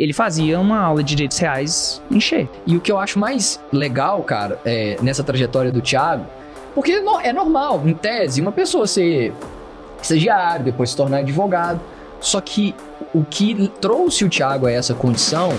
ele fazia uma aula de direitos reais encher. E o que eu acho mais legal, cara, nessa trajetória do Thiago, porque é normal, em tese, uma pessoa ser estagiário, depois se tornar advogado. Só que o que trouxe o Thiago a essa condição...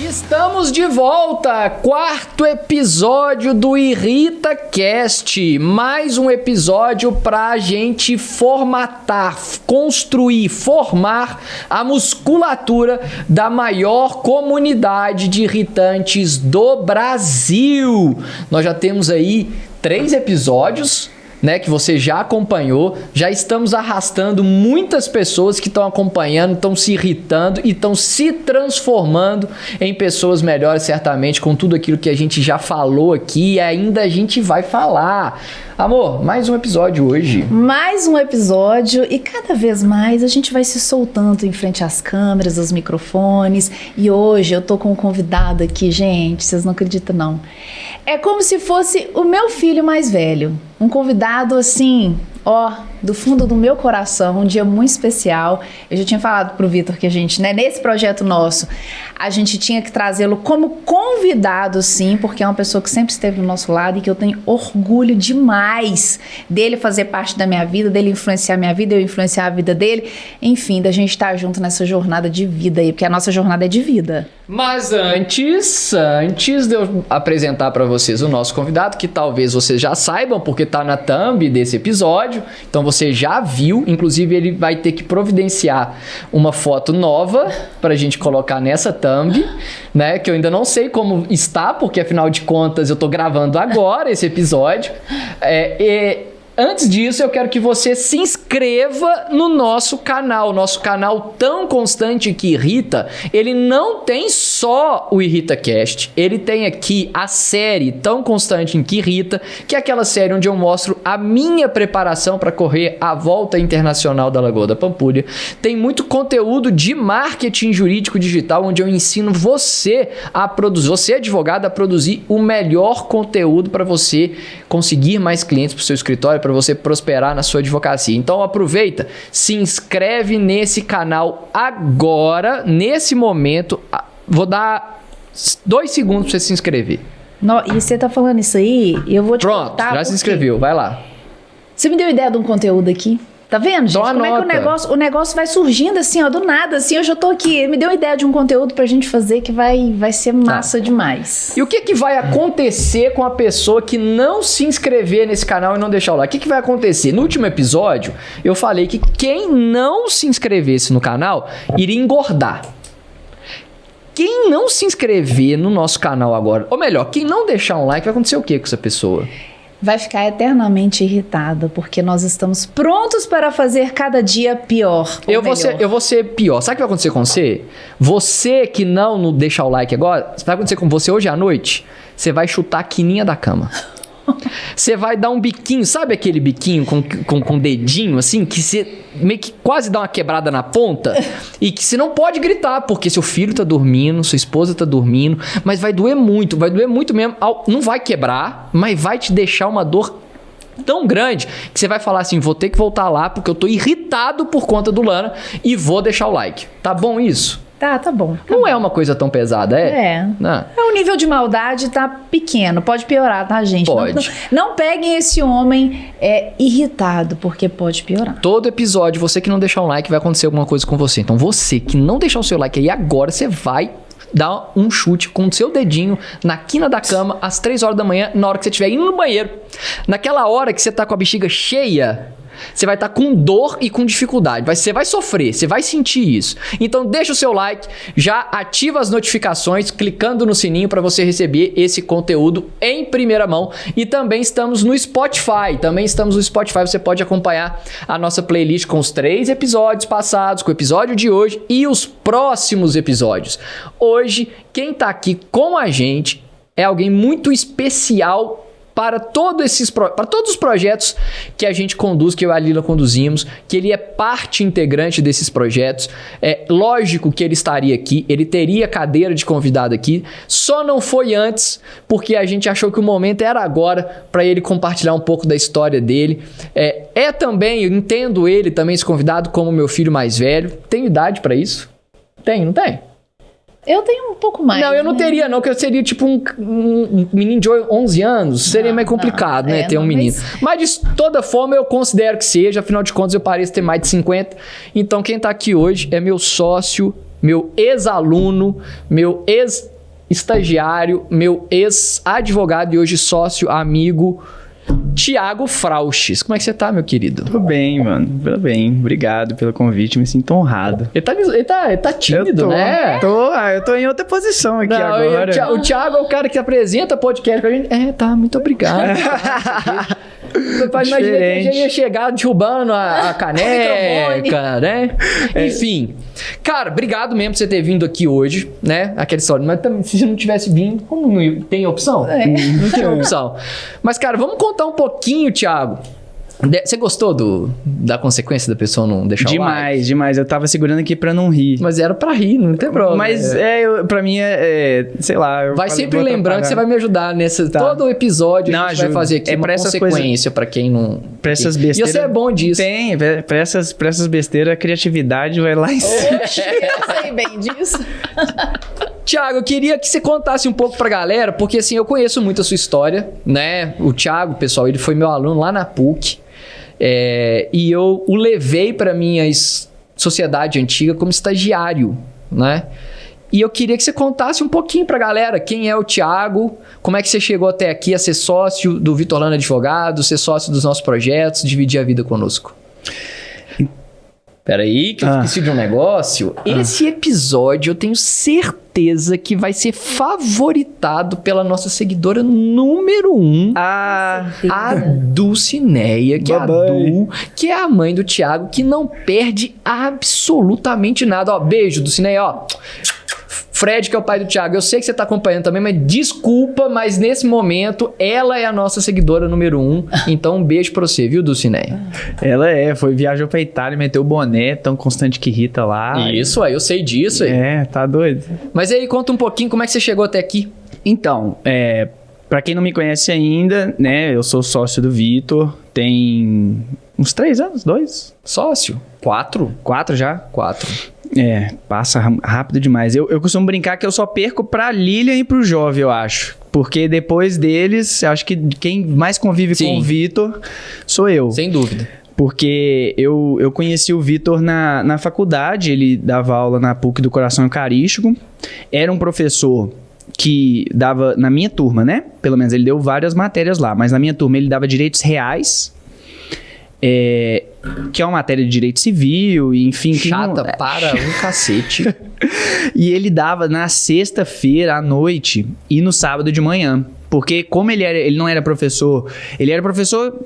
Estamos de volta, 4º episódio do IrritaCast, mais um episódio pra gente formatar, construir, formar a musculatura da maior comunidade de irritantes do Brasil. Nós já temos aí 3 episódios, né, que você já acompanhou, já estamos arrastando muitas pessoas que estão acompanhando, estão se irritando e estão se transformando em pessoas melhores, certamente, com tudo aquilo que a gente já falou aqui e ainda a gente vai falar. Amor, mais um episódio hoje. Mais um episódio e cada vez mais a gente vai se soltando em frente às câmeras, aos microfones. E hoje eu tô com um convidado aqui, gente, vocês não acreditam não. É como se fosse o meu filho mais velho. Um convidado assim, ó, do fundo do meu coração, um dia muito especial. Eu já tinha falado pro Vitor que a gente, né, nesse projeto nosso, a gente tinha que trazê-lo como convidado, sim, porque é uma pessoa que sempre esteve do nosso lado e que eu tenho orgulho demais dele fazer parte da minha vida, dele influenciar a minha vida, eu influenciar a vida dele, enfim, da gente estar junto nessa jornada de vida aí, porque a nossa jornada é de vida. Mas antes de eu apresentar para vocês o nosso convidado, que talvez vocês já saibam, porque tá na thumb desse episódio, então você já viu, inclusive ele vai ter que providenciar uma foto nova pra gente colocar nessa thumb, né, que eu ainda não sei como está, porque afinal de contas eu tô gravando agora esse episódio. Antes disso, eu quero que você se inscreva no nosso canal tão constante que irrita. Ele não tem só o IrritaCast, ele tem aqui a série tão constante em que irrita, que é aquela série onde eu mostro a minha preparação para correr a Volta Internacional da Lagoa da Pampulha. Tem muito conteúdo de marketing jurídico digital, onde eu ensino você a produzir, você advogado, a produzir o melhor conteúdo para você conseguir mais clientes para o seu escritório, para você prosperar na sua advocacia. Então aproveita, se inscreve nesse canal agora, nesse momento. Vou dar 2 segundos para você se inscrever. E você tá falando isso aí, eu vou te Pronto, já se inscreveu, vai lá. Você me deu ideia de um conteúdo aqui? Tá vendo, gente? Como é que o negócio vai surgindo assim, ó, do nada, assim, eu já tô aqui. Me deu ideia de um conteúdo pra gente fazer que vai ser massa demais. E o que vai acontecer com a pessoa que não se inscrever nesse canal e não deixar o like? O que vai acontecer? No último episódio, eu falei que quem não se inscrevesse no canal iria engordar. Quem não se inscrever no nosso canal agora, ou melhor, quem não deixar um like, vai acontecer o que com essa pessoa? Vai ficar eternamente irritada, porque nós estamos prontos para fazer cada dia pior. Eu vou ser pior. Sabe o que vai acontecer com você? Você que não deixa o like agora, vai acontecer com você hoje à noite, você vai chutar a quininha da cama. Você vai dar um biquinho, sabe aquele biquinho com dedinho assim, que você meio que quase dá uma quebrada na ponta e que você não pode gritar, porque seu filho tá dormindo, sua esposa tá dormindo, mas vai doer muito mesmo. Não vai quebrar, mas vai te deixar uma dor tão grande que você vai falar assim, vou ter que voltar lá porque eu tô irritado por conta do Lana e vou deixar o like. Tá bom isso? Tá bom. Não é uma coisa tão pesada, Não. O nível de maldade tá pequeno, pode piorar, tá, gente? Pode. Não peguem esse homem irritado, porque pode piorar. Todo episódio, você que não deixar um like, vai acontecer alguma coisa com você. Então você que não deixar o seu like aí agora, você vai dar um chute com o seu dedinho na quina da cama às 3 horas da manhã, na hora que você estiver indo no banheiro. Naquela hora que você tá com a bexiga cheia, você vai estar com dor e com dificuldade. Você vai sofrer, você vai sentir isso. Então deixa o seu like, já ativa as notificações, clicando no sininho para você receber esse conteúdo em primeira mão. E também estamos no Spotify. Você pode acompanhar a nossa playlist com os 3 episódios passados, com o episódio de hoje e os próximos episódios. Hoje, quem tá aqui com a gente é alguém muito especial para todos os projetos que a gente conduz, que eu e a Lila conduzimos, que ele é parte integrante desses projetos. É lógico que ele estaria aqui, ele teria cadeira de convidado aqui, só não foi antes, porque a gente achou que o momento era agora para ele compartilhar um pouco da história dele. Também, eu entendo ele também, esse convidado, como meu filho mais velho. Tem idade para isso? Tem, não tem? Eu tenho um pouco mais. Não, eu não teria, não, porque eu seria tipo um menino de 11 anos. Seria meio complicado, né? Ter um menino. Mas de toda forma, eu considero que seja. Afinal de contas, eu pareço ter mais de 50. Então, quem tá aqui hoje é meu sócio, meu ex-aluno, meu ex-estagiário, meu ex-advogado e hoje sócio, amigo, Thiago Frauches. Como é que você tá, meu querido? Tudo bem, mano. Tudo bem. Obrigado pelo convite. Me sinto honrado. Ele tá tímido, né? Eu tô em outra posição aqui agora. O Thiago é o cara que apresenta podcast com a gente. Tá, muito obrigado. Imagina que a gente ia chegar derrubando a caneca, né? Enfim. Cara, obrigado mesmo por você ter vindo aqui hoje, né? Aquela história. Mas também, se não tivesse vindo, como não tem opção? Não tinha opção. Mas, cara, vamos contar um pouquinho, Thiago. Você gostou da consequência da pessoa não deixar o like? Demais. Eu tava segurando aqui pra não rir. Mas era pra rir, não tem problema. Mas pra mim sei lá... Vai sempre lembrando que você vai me ajudar nesse... Tá. Todo episódio a gente vai fazer aqui uma consequência pra quem não... Pra essas besteiras... E você é bom disso. Tem, pra essas besteiras, a criatividade vai lá em cima. Eu sei bem disso. Thiago, eu queria que você contasse um pouco pra galera, porque assim, eu conheço muito a sua história, né? O Thiago, pessoal, ele foi meu aluno lá na PUC. E eu o levei para minha sociedade antiga como estagiário, né? E eu queria que você contasse um pouquinho pra galera quem é o Thiago, como é que você chegou até aqui a ser sócio do Vitor Lana Advogado, ser sócio dos nossos projetos, dividir a vida conosco. Peraí, que eu esqueci de um negócio. Esse episódio eu tenho certeza que vai ser favoritado pela nossa seguidora número 1, a Dulcineia, que é a mãe do Thiago, que não perde absolutamente nada. Ó, beijo, Dulcineia, ó. Fred, que é o pai do Thiago, eu sei que você tá acompanhando também, mas desculpa, mas nesse momento ela é a nossa seguidora número 1. Então um beijo pra você, viu, Dulcineia? Ela viajou pra Itália, meteu o boné, tão constante que irrita lá. Isso aí, eu sei disso aí. Tá doido. Mas aí, conta um pouquinho como é que você chegou até aqui. Então, pra quem não me conhece ainda, né, eu sou sócio do Vitor, tem uns 3 anos, 2? Sócio? 4? 4 já? 4. Passa rápido demais. Eu costumo brincar que eu só perco pra Lilian e pro Jovem, eu acho. Porque depois deles, eu acho que quem mais convive com o Vitor sou eu. Sem dúvida. Porque eu conheci o Vitor na faculdade, ele dava aula na PUC do Coração Eucarístico. Era um professor que dava, na minha turma, né? Pelo menos ele deu várias matérias lá, mas na minha turma ele dava direitos reais. Que é uma matéria de direito civil, enfim... Chata para um cacete. E ele dava na sexta-feira à noite e no sábado de manhã. Porque como ele não era professor... Ele era professor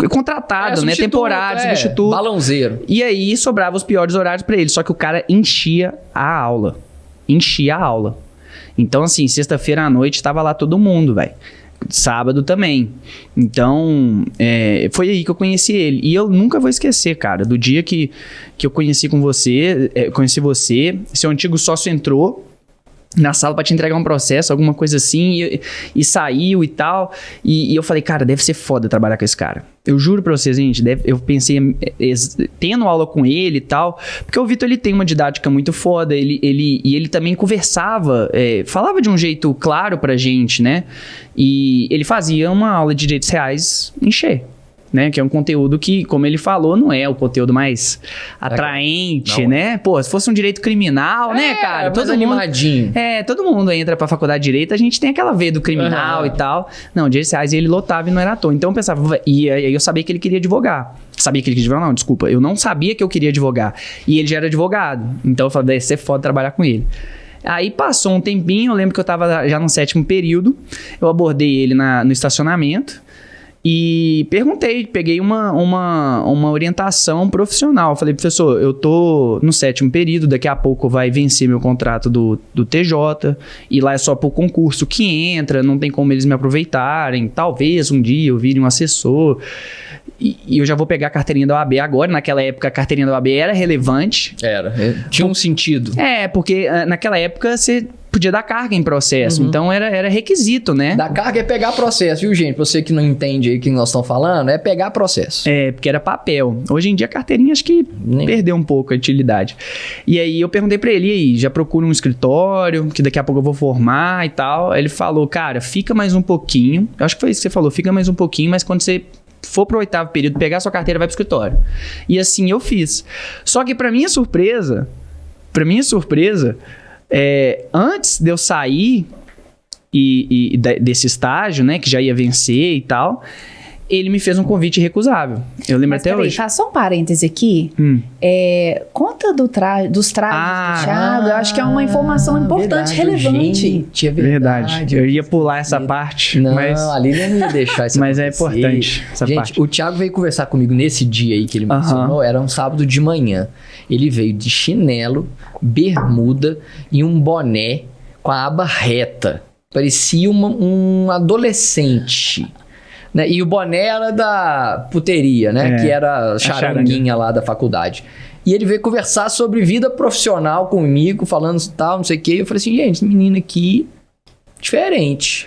contratado, né? Temporário, substituto. Balãozeiro. E aí sobrava os piores horários pra ele. Só que o cara enchia a aula. Então, assim, sexta-feira à noite tava lá todo mundo, velho. Sábado também. Então, foi aí que eu conheci ele. E eu nunca vou esquecer, cara, do dia que eu conheci você, seu antigo sócio entrou na sala pra te entregar um processo, alguma coisa assim, e saiu e tal. E eu falei, cara, deve ser foda trabalhar com esse cara. Eu juro pra vocês, gente, eu pensei, tendo aula com ele e tal, porque o Vitor, ele tem uma didática muito foda, ele também conversava, falava de um jeito claro pra gente, né? E ele fazia uma aula de direitos reais encher. Né? Que é um conteúdo que, como ele falou, não é o conteúdo mais atraente, né? Pô, se fosse um direito criminal, né, cara? Todo animadinho. Todo mundo entra pra faculdade de direito, a gente tem aquela veia do criminal e tal. Não, direitos reais ele lotava e não era à toa. Então eu pensava, e aí eu sabia que ele queria advogar. Eu não sabia que eu queria advogar. E ele já era advogado. Então eu falei, deve ser foda trabalhar com ele. Aí passou um tempinho, eu lembro que eu tava já no 7º período, eu abordei ele no estacionamento. E perguntei, peguei uma orientação profissional. Falei, professor, eu tô no 7º período, daqui a pouco vai vencer meu contrato do TJ, e lá é só por concurso que entra, não tem como eles me aproveitarem. Talvez um dia eu vire um assessor. E eu já vou pegar a carteirinha da OAB agora. Naquela época, a carteirinha da OAB era relevante. Tinha um sentido. Porque naquela época você podia dar carga em processo. Então era requisito, né? Dar carga é pegar processo, viu, gente? Você que não entende aí o que nós estamos falando, é pegar processo. Porque era papel. Hoje em dia a carteirinha acho que perdeu um pouco a utilidade. E aí eu perguntei pra ele, e aí, já procura um escritório, que daqui a pouco eu vou formar e tal. Aí ele falou, cara, fica mais um pouquinho. Eu acho que foi isso que você falou, fica mais um pouquinho, mas quando você for pro 8º período, pegar sua carteira, vai pro escritório. E assim eu fiz. Só que pra minha surpresa, antes de eu sair desse estágio, né, que já ia vencer e tal, ele me fez um convite irrecusável. Eu lembro até hoje. Faz só um parêntese aqui. Conta dos trajes do Thiago. Eu acho que é uma informação importante, relevante. Gente, é verdade. Eu ia pular essa parte. Não, mas ali não ia deixar isso mas acontecer. É importante essa gente, parte. O Thiago veio conversar comigo nesse dia aí que ele mencionou. Era um sábado de manhã. Ele veio de chinelo, bermuda e um boné com a aba reta. Parecia um adolescente. Né? E o boné era da puteria, né? Que era a charanguinha lá da faculdade. E ele veio conversar sobre vida profissional comigo, falando tal, não sei o quê. Eu falei assim, gente, esse menino aqui, diferente.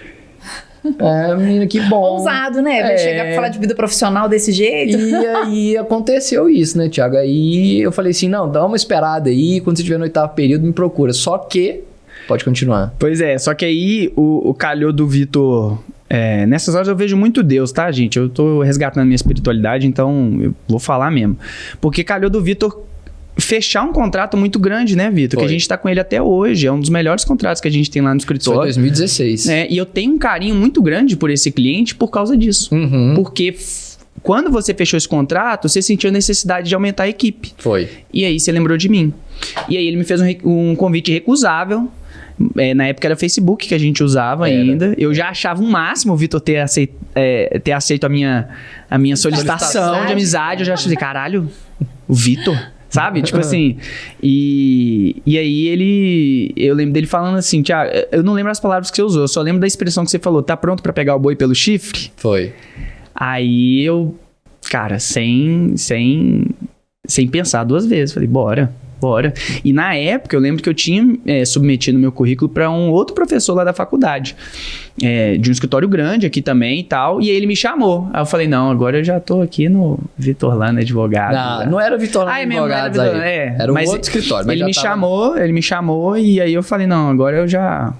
Menino aqui bom. Ousado, né? Vai chegar pra falar de vida profissional desse jeito. E aí aconteceu isso, né, Thiago? Aí eu falei assim, não, dá uma esperada aí, quando você estiver no 8º período, me procura. Só que... Pode continuar. Pois é, só que aí o calhou do Vitor... nessas horas eu vejo muito Deus, tá, gente? Eu tô resgatando minha espiritualidade, então eu vou falar mesmo. Porque calhou do Vitor fechar um contrato muito grande, né, Vitor? Que a gente tá com ele até hoje. É um dos melhores contratos que a gente tem lá no escritório. Foi 2016. E eu tenho um carinho muito grande por esse cliente por causa disso. Porque quando você fechou esse contrato, você sentiu a necessidade de aumentar a equipe. Foi. E aí você lembrou de mim. E aí ele me fez um convite recusável. Na época era Facebook que a gente usava ainda. Eu já achava um máximo o Vitor ter aceito a minha solicitação de amizade. Eu já achei, caralho, o Vitor, sabe? Tipo assim. E aí eu lembro dele falando assim, Thiago, eu não lembro as palavras que você usou, eu só lembro da expressão que você falou, tá pronto pra pegar o boi pelo chifre? Foi. Aí eu, cara, sem pensar 2 vezes, falei, bora. E na época eu lembro que eu tinha submetido meu currículo para um outro professor lá da faculdade, de um escritório grande aqui também e tal, e aí ele me chamou. Aí eu falei, não, agora eu já tô aqui no Vitor Lana Advogado. Não era Vitor Lana Advogado, era um outro escritório. Mas ele me chamou e aí eu falei, não, agora eu já...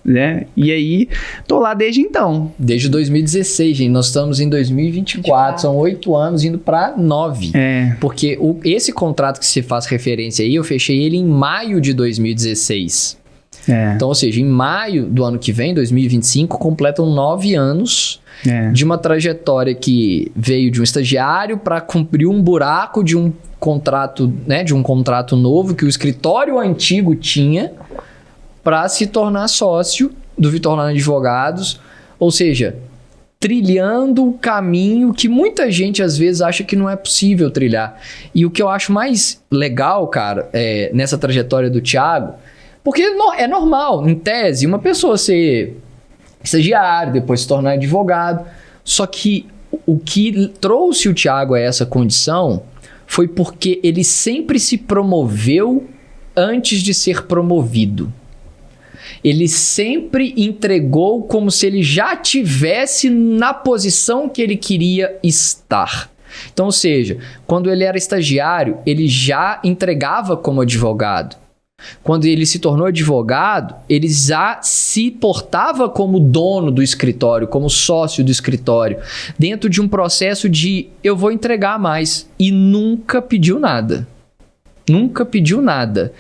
Né? E aí, tô lá desde então. Desde 2016, gente. Nós estamos em 2024. São 8 anos indo pra 9. Porque esse contrato que você faz referência aí, eu fechei ele em maio de 2016. Então, ou seja, em maio do ano que vem, 2025, completam 9 anos de uma trajetória que veio de um estagiário para cumprir um buraco de um contrato, né? De um contrato novo que o escritório antigo tinha, para se tornar sócio do Vitor Lana Advogados, ou seja, trilhando o caminho que muita gente às vezes acha que não é possível trilhar. E o que eu acho mais legal, cara, nessa trajetória do Thiago, porque é normal, em tese, uma pessoa ser estagiário, depois se tornar advogado, só que o que trouxe o Thiago a essa condição foi porque ele sempre se promoveu antes de ser promovido. Ele sempre entregou como se ele já tivesse na posição que ele queria estar. Então, ou seja, quando ele era estagiário, ele já entregava como advogado. Quando ele se tornou advogado, ele já se portava como dono do escritório, como sócio do escritório, dentro de um processo de eu vou entregar mais. E nunca pediu nada. Nunca pediu nada.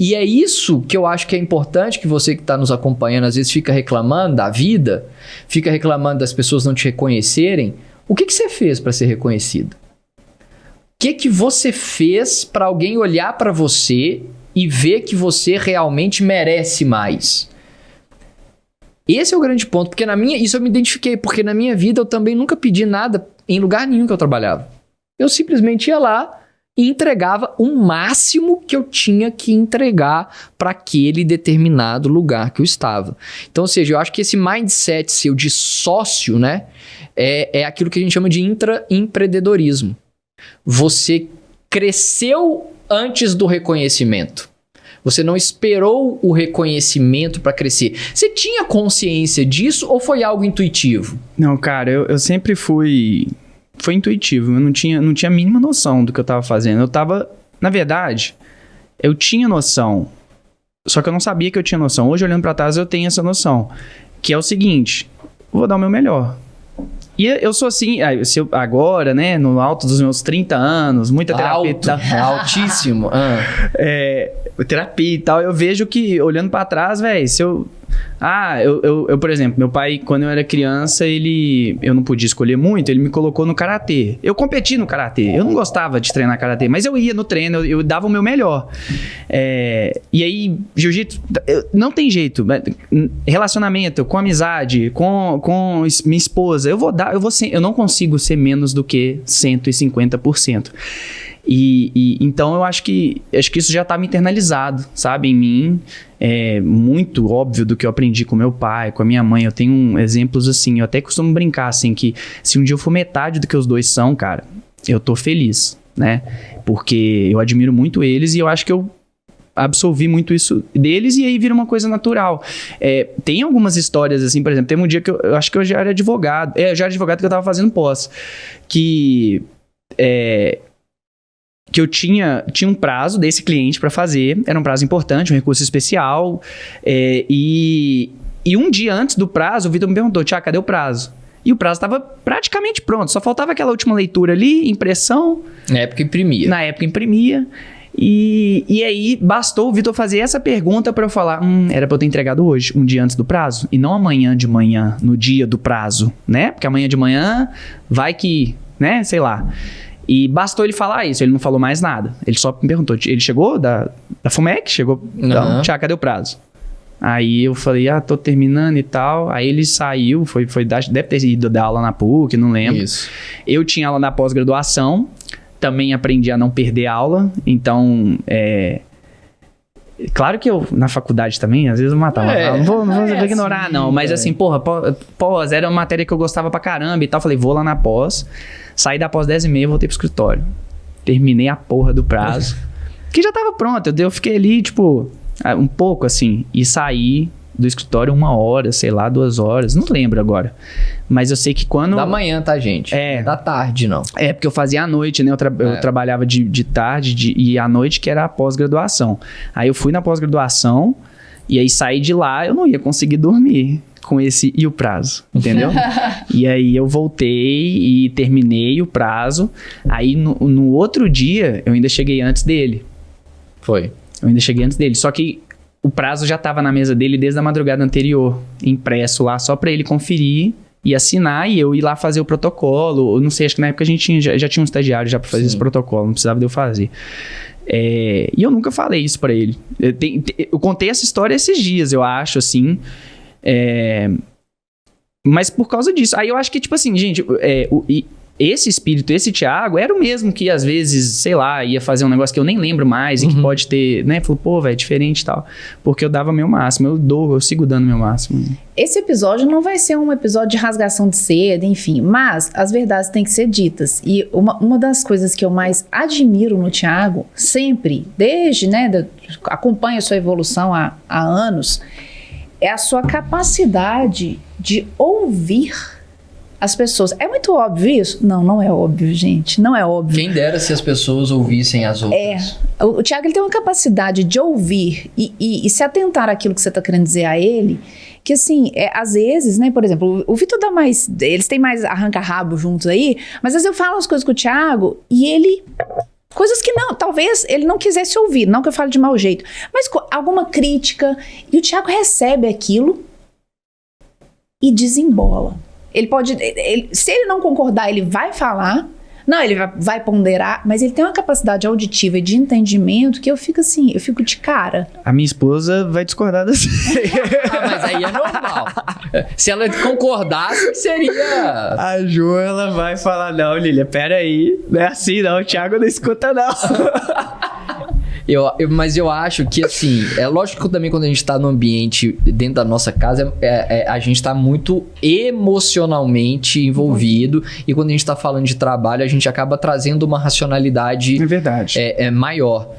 E é isso que eu acho que é importante, que você que está nos acompanhando às vezes fica reclamando da vida, fica reclamando das pessoas não te reconhecerem. O que você fez para ser reconhecido? O que você fez para alguém olhar para você e ver que você realmente merece mais? Esse é o grande ponto, porque isso eu me identifiquei, porque na minha vida eu também nunca pedi nada em lugar nenhum que eu trabalhava. Eu simplesmente ia lá e entregava o máximo que eu tinha que entregar para aquele determinado lugar que eu estava. Então, ou seja, eu acho que esse mindset seu de sócio, né, é aquilo que a gente chama de intraempreendedorismo. Você cresceu antes do reconhecimento. Você não esperou o reconhecimento para crescer. Você tinha consciência disso ou foi algo intuitivo? Não, cara, eu sempre fui... Foi intuitivo, eu não tinha a mínima noção do que eu tava fazendo. Na verdade, eu tinha noção, só que eu não sabia que eu tinha noção. Hoje, olhando pra trás, eu tenho essa noção, que é o seguinte, eu vou dar o meu melhor. E eu sou assim, agora, né, no alto dos meus 30 anos, muita terapia. Altíssimo. Terapia e tal, eu vejo que, olhando pra trás, velho, se eu... eu, por exemplo, meu pai, quando eu era criança, eu não podia escolher muito, ele me colocou no karatê. Eu competi no karatê, eu não gostava de treinar karatê, mas eu ia no treino, eu dava o meu melhor. E aí, jiu-jitsu, não tem jeito. Relacionamento, com amizade, com minha esposa, eu não consigo ser menos do que 150%. Então eu acho que isso já tá me internalizado, sabe, em mim. É muito óbvio do que eu aprendi com meu pai, com a minha mãe. Eu tenho exemplos assim, eu até costumo brincar assim, que se um dia eu for metade do que os dois são, cara, eu tô feliz, né? Porque eu admiro muito eles e eu acho que eu absorvi muito isso deles e aí vira uma coisa natural. Tem algumas histórias assim, por exemplo, teve um dia que eu acho que eu já era advogado. Eu já era advogado que eu tava fazendo pós. Que eu tinha um prazo desse cliente para fazer, era um prazo importante, um recurso especial, e um dia antes do prazo, o Vitor me perguntou, Thiago, cadê o prazo? E o prazo estava praticamente pronto, só faltava aquela última leitura ali, impressão. Na época imprimia. E aí bastou o Vitor fazer essa pergunta para eu falar, era para eu ter entregado hoje, um dia antes do prazo, e não amanhã de manhã, no dia do prazo, né? Porque amanhã de manhã vai que, né, sei lá... E bastou ele falar isso, ele não falou mais nada. Ele só me perguntou, ele chegou da FUMEC? Chegou, então, Thiago, cadê o prazo? Aí eu falei, tô terminando e tal. Aí ele saiu, deve ter ido dar aula na PUC, não lembro. Isso. Eu tinha aula na pós-graduação, também aprendi a não perder aula. Então, claro que eu, na faculdade também, às vezes eu matava. Não vou ignorar, assim, não. Mas assim, porra, pós era uma matéria que eu gostava pra caramba e tal. Falei, vou lá na pós. Saí da pós 10h30, voltei pro escritório. Terminei a porra do prazo. Que já tava pronto. Eu fiquei ali, tipo, um pouco assim. E saí do escritório 1 hora, sei lá, 2 horas. Não lembro agora. Mas eu sei que quando... Da manhã, tá, gente? Da tarde, não. Porque eu fazia à noite, né? Eu trabalhava de tarde e à noite, que era a pós-graduação. Aí eu fui na pós-graduação e aí saí de lá, eu não ia conseguir dormir com esse e o prazo, entendeu? E aí eu voltei e terminei o prazo. Aí no outro dia, eu ainda cheguei antes dele. Foi. Eu ainda cheguei antes dele. Só que o prazo já estava na mesa dele desde a madrugada anterior, impresso lá, só para ele conferir e assinar e eu ir lá fazer o protocolo. Eu não sei, acho que na época a gente já tinha um estagiário já para fazer esse protocolo, não precisava de eu fazer. E eu nunca falei isso para ele. Eu contei essa história esses dias, eu acho, assim. Mas por causa disso. Aí eu acho que, tipo assim, gente, esse espírito, esse Thiago, era o mesmo que às vezes, sei lá, ia fazer um negócio que eu nem lembro mais e que pode ter, né? Falou, pô, velho, é diferente e tal. Porque eu dava meu máximo, eu sigo dando meu máximo. Esse episódio não vai ser um episódio de rasgação de seda, enfim, mas as verdades têm que ser ditas. E uma das coisas que eu mais admiro no Thiago, sempre, desde, né, acompanho a sua evolução há anos, é a sua capacidade de ouvir as pessoas. É muito óbvio isso? Não, não é óbvio, gente. Não é óbvio. Quem dera se as pessoas ouvissem as outras. O Thiago, ele tem uma capacidade de ouvir e se atentar àquilo que você está querendo dizer a ele, que assim, às vezes, né, por exemplo, o Vitor dá mais, eles têm mais arranca-rabo juntos aí, mas às vezes eu falo as coisas com o Thiago e ele... Coisas que não, talvez ele não quisesse ouvir, não que eu fale de mau jeito, mas alguma crítica, e o Thiago recebe aquilo e desembola. Ele pode, se ele não concordar, ele vai falar, Não, ele vai ponderar, mas ele tem uma capacidade auditiva e de entendimento que eu fico assim, eu fico de cara. A minha esposa vai discordar dessa. Mas aí é normal. Se ela concordasse, seria... A Ju, ela vai falar, não, Lilia, peraí, não é assim não, o Thiago não escuta não. Mas eu acho que, assim, é lógico que também quando a gente tá no ambiente dentro da nossa casa, a gente tá muito emocionalmente envolvido. E quando a gente tá falando de trabalho, a gente acaba trazendo uma racionalidade É verdade. maior.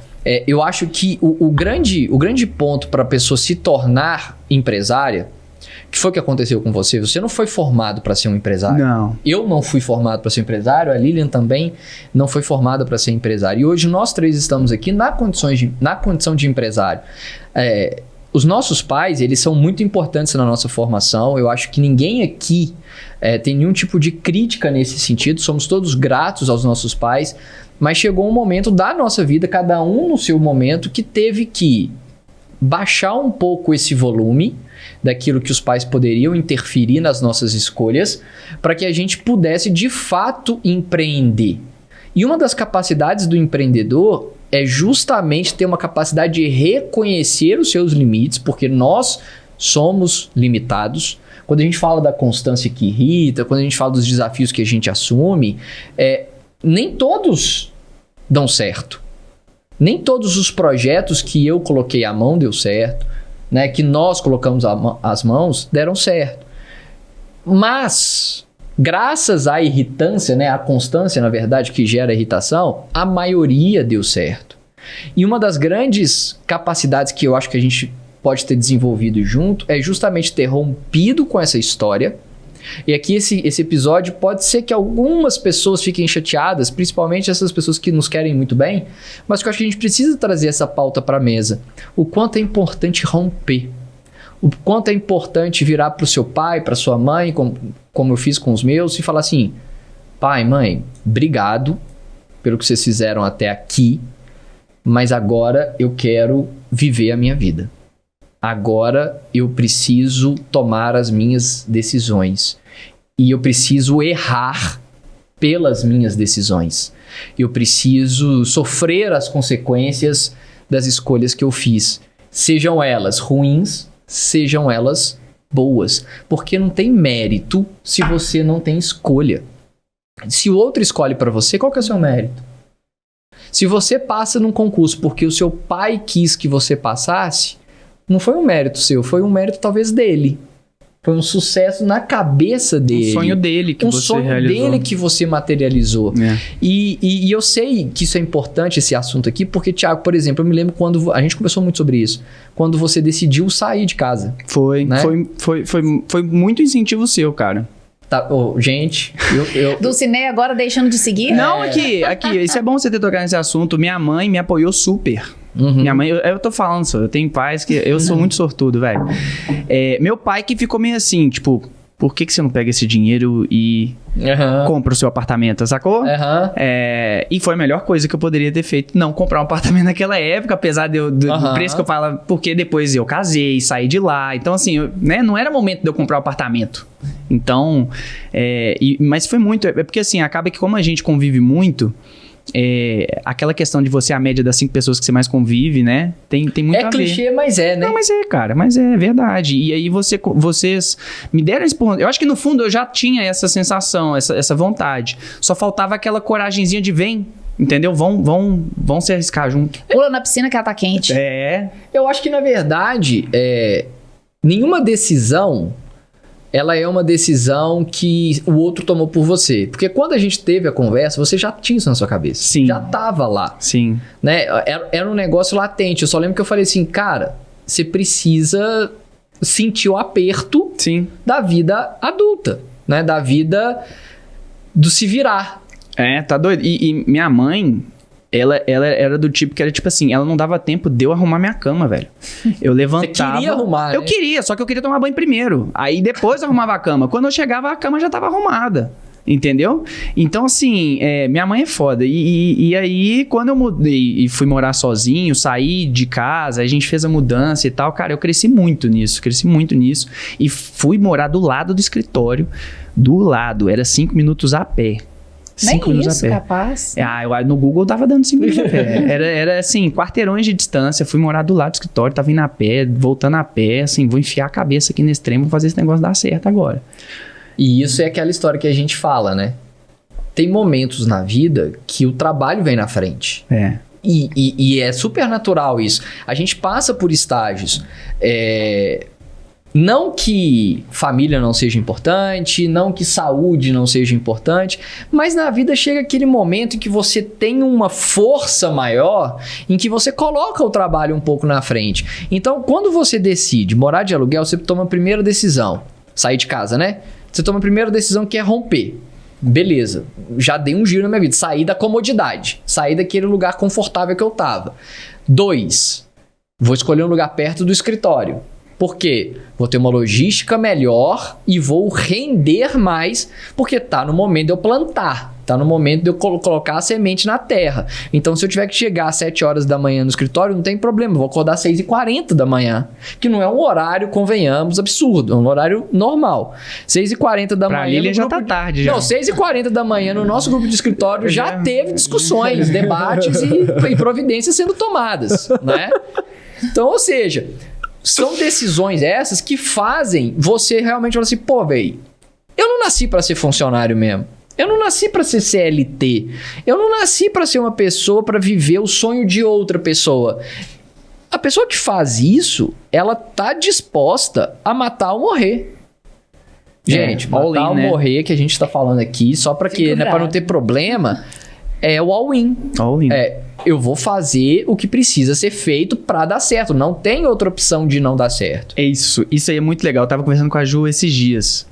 Eu acho que o grande ponto para a pessoa se tornar empresária, que foi o que aconteceu com você, você não foi formado para ser um empresário. Não. Eu não fui formado para ser empresário, a Lilian também não foi formada para ser empresário. E hoje nós três estamos aqui na condição de empresário. Os nossos pais, eles são muito importantes na nossa formação. Eu acho que ninguém aqui tem nenhum tipo de crítica nesse sentido. Somos todos gratos aos nossos pais. Mas chegou um momento da nossa vida, cada um no seu momento, que teve que baixar um pouco esse volume daquilo que os pais poderiam interferir nas nossas escolhas, para que a gente pudesse de fato empreender. E uma das capacidades do empreendedor é justamente ter uma capacidade de reconhecer os seus limites, porque nós somos limitados. Quando a gente fala da constância que irrita, quando a gente fala dos desafios que a gente assume, nem todos dão certo. Nem todos os projetos que eu coloquei à mão deu certo, né, que nós colocamos as mãos, deram certo. Mas, graças à irritância, né, à constância, na verdade, que gera irritação, a maioria deu certo. E uma das grandes capacidades que eu acho que a gente pode ter desenvolvido junto é justamente ter rompido com essa história. E aqui esse episódio pode ser que algumas pessoas fiquem chateadas, principalmente essas pessoas que nos querem muito bem, mas que eu acho que a gente precisa trazer essa pauta para a mesa. O quanto é importante romper. O quanto é importante virar para o seu pai, para sua mãe, como eu fiz com os meus, e falar assim: pai, mãe, obrigado pelo que vocês fizeram até aqui, mas agora eu quero viver a minha vida. Agora eu preciso tomar as minhas decisões. E eu preciso errar pelas minhas decisões. Eu preciso sofrer as consequências das escolhas que eu fiz. Sejam elas ruins, sejam elas boas. Porque não tem mérito se você não tem escolha. Se o outro escolhe para você, qual que é o seu mérito? Se você passa num concurso porque o seu pai quis que você passasse, não foi um mérito seu, foi um mérito talvez dele. Foi um sucesso na cabeça dele. Um sonho dele que você realizou. Um sonho dele que você materializou. E eu sei que isso é importante, esse assunto aqui, porque, Thiago, por exemplo, eu me lembro quando... A gente conversou muito sobre isso. Quando você decidiu sair de casa. Foi, né? Foi muito incentivo seu, cara. Tá, gente, Dulcinea agora deixando de seguir? Não, aqui, isso é bom você ter tocado nesse assunto. Minha mãe me apoiou super. Uhum. Minha mãe, eu tô falando só, eu tenho pais que... Eu sou muito sortudo, velho. Meu pai que ficou meio assim, tipo... Por que você não pega esse dinheiro e compra o seu apartamento, sacou? E foi a melhor coisa que eu poderia ter feito. Não comprar um apartamento naquela época, apesar do preço que eu falo. Porque depois eu casei, saí de lá. Então, assim, não era momento de eu comprar um apartamento. Então, mas foi muito... É porque, assim, acaba que como a gente convive muito... aquela questão de você a média das 5 pessoas que você mais convive, né? Tem muito a ver. É clichê, mas né? Não, mas cara, mas é verdade. E aí vocês me deram esse ponto. Eu acho que no fundo eu já tinha essa sensação, essa vontade. Só faltava aquela coragenzinha de vem, entendeu? Vão se arriscar junto. Pula na piscina que ela tá quente. Eu acho que na verdade nenhuma decisão ela é uma decisão que o outro tomou por você. Porque quando a gente teve a conversa, você já tinha isso na sua cabeça. Sim. Já tava lá. Sim. Né? Era um negócio latente. Eu só lembro que eu falei assim, cara, você precisa sentir o aperto da vida adulta, né? Da vida do se virar. Tá doido. E minha mãe... Ela era do tipo que era tipo assim, ela não dava tempo de eu arrumar minha cama, velho. Eu levantava... Você queria arrumar, Eu queria, só que eu queria tomar banho primeiro. Aí depois eu arrumava a cama. Quando eu chegava, a cama já tava arrumada. Entendeu? Então, assim, minha mãe é foda. E aí, quando eu mudei e fui morar sozinho, saí de casa, a gente fez a mudança e tal, cara, eu cresci muito nisso. E fui morar do lado do escritório. Do lado, era 5 minutos a pé. 5 Nem minutos isso, a pé. capaz. No Google tava dando 5 minutos a pé. Era assim, quarteirões de distância. Fui morar do lado do escritório, tava indo a pé, voltando a pé. Assim, vou enfiar a cabeça aqui nesse trem, vou fazer esse negócio dar certo agora. E isso é aquela história que a gente fala, né? Tem momentos na vida que o trabalho vem na frente. É. E é super natural isso. A gente passa por estágios. Não que família não seja importante, não que saúde não seja importante, mas na vida chega aquele momento em que você tem uma força maior, em que você coloca o trabalho um pouco na frente. Então, quando você decide morar de aluguel, você toma a primeira decisão. Sair de casa, né? Você toma a primeira decisão, que é romper. Beleza, já dei um giro na minha vida. Sair da comodidade. Sair daquele lugar confortável que eu tava. 2, vou escolher um lugar perto do escritório. Por quê? Vou ter uma logística melhor e vou render mais, porque tá no momento de eu plantar. Tá no momento de eu colocar a semente na terra. Então, se eu tiver que chegar às 7 horas da manhã no escritório, não tem problema. Eu vou acordar às 6h40 da manhã. Que não é um horário, convenhamos, absurdo. É um horário normal. 6h40 da Pra manhã... Lilian já tá tarde, já. Não, 6h40 da manhã no nosso grupo de escritório já teve discussões, debates e providências sendo tomadas, né? Então, ou seja... São decisões essas que fazem você realmente falar assim, pô, velho, eu não nasci pra ser funcionário mesmo. Eu não nasci pra ser CLT. Eu não nasci pra ser uma pessoa, pra viver o sonho de outra pessoa. A pessoa que faz isso, ela tá disposta a matar ou morrer. Gente, matar ou morrer, que a gente tá falando aqui, só pra que, né, pra não ter problema, é o all-in. All-in. Eu vou fazer o que precisa ser feito pra dar certo. Não tem outra opção de não dar certo. É isso. Isso aí é muito legal. Eu tava conversando com a Ju esses dias.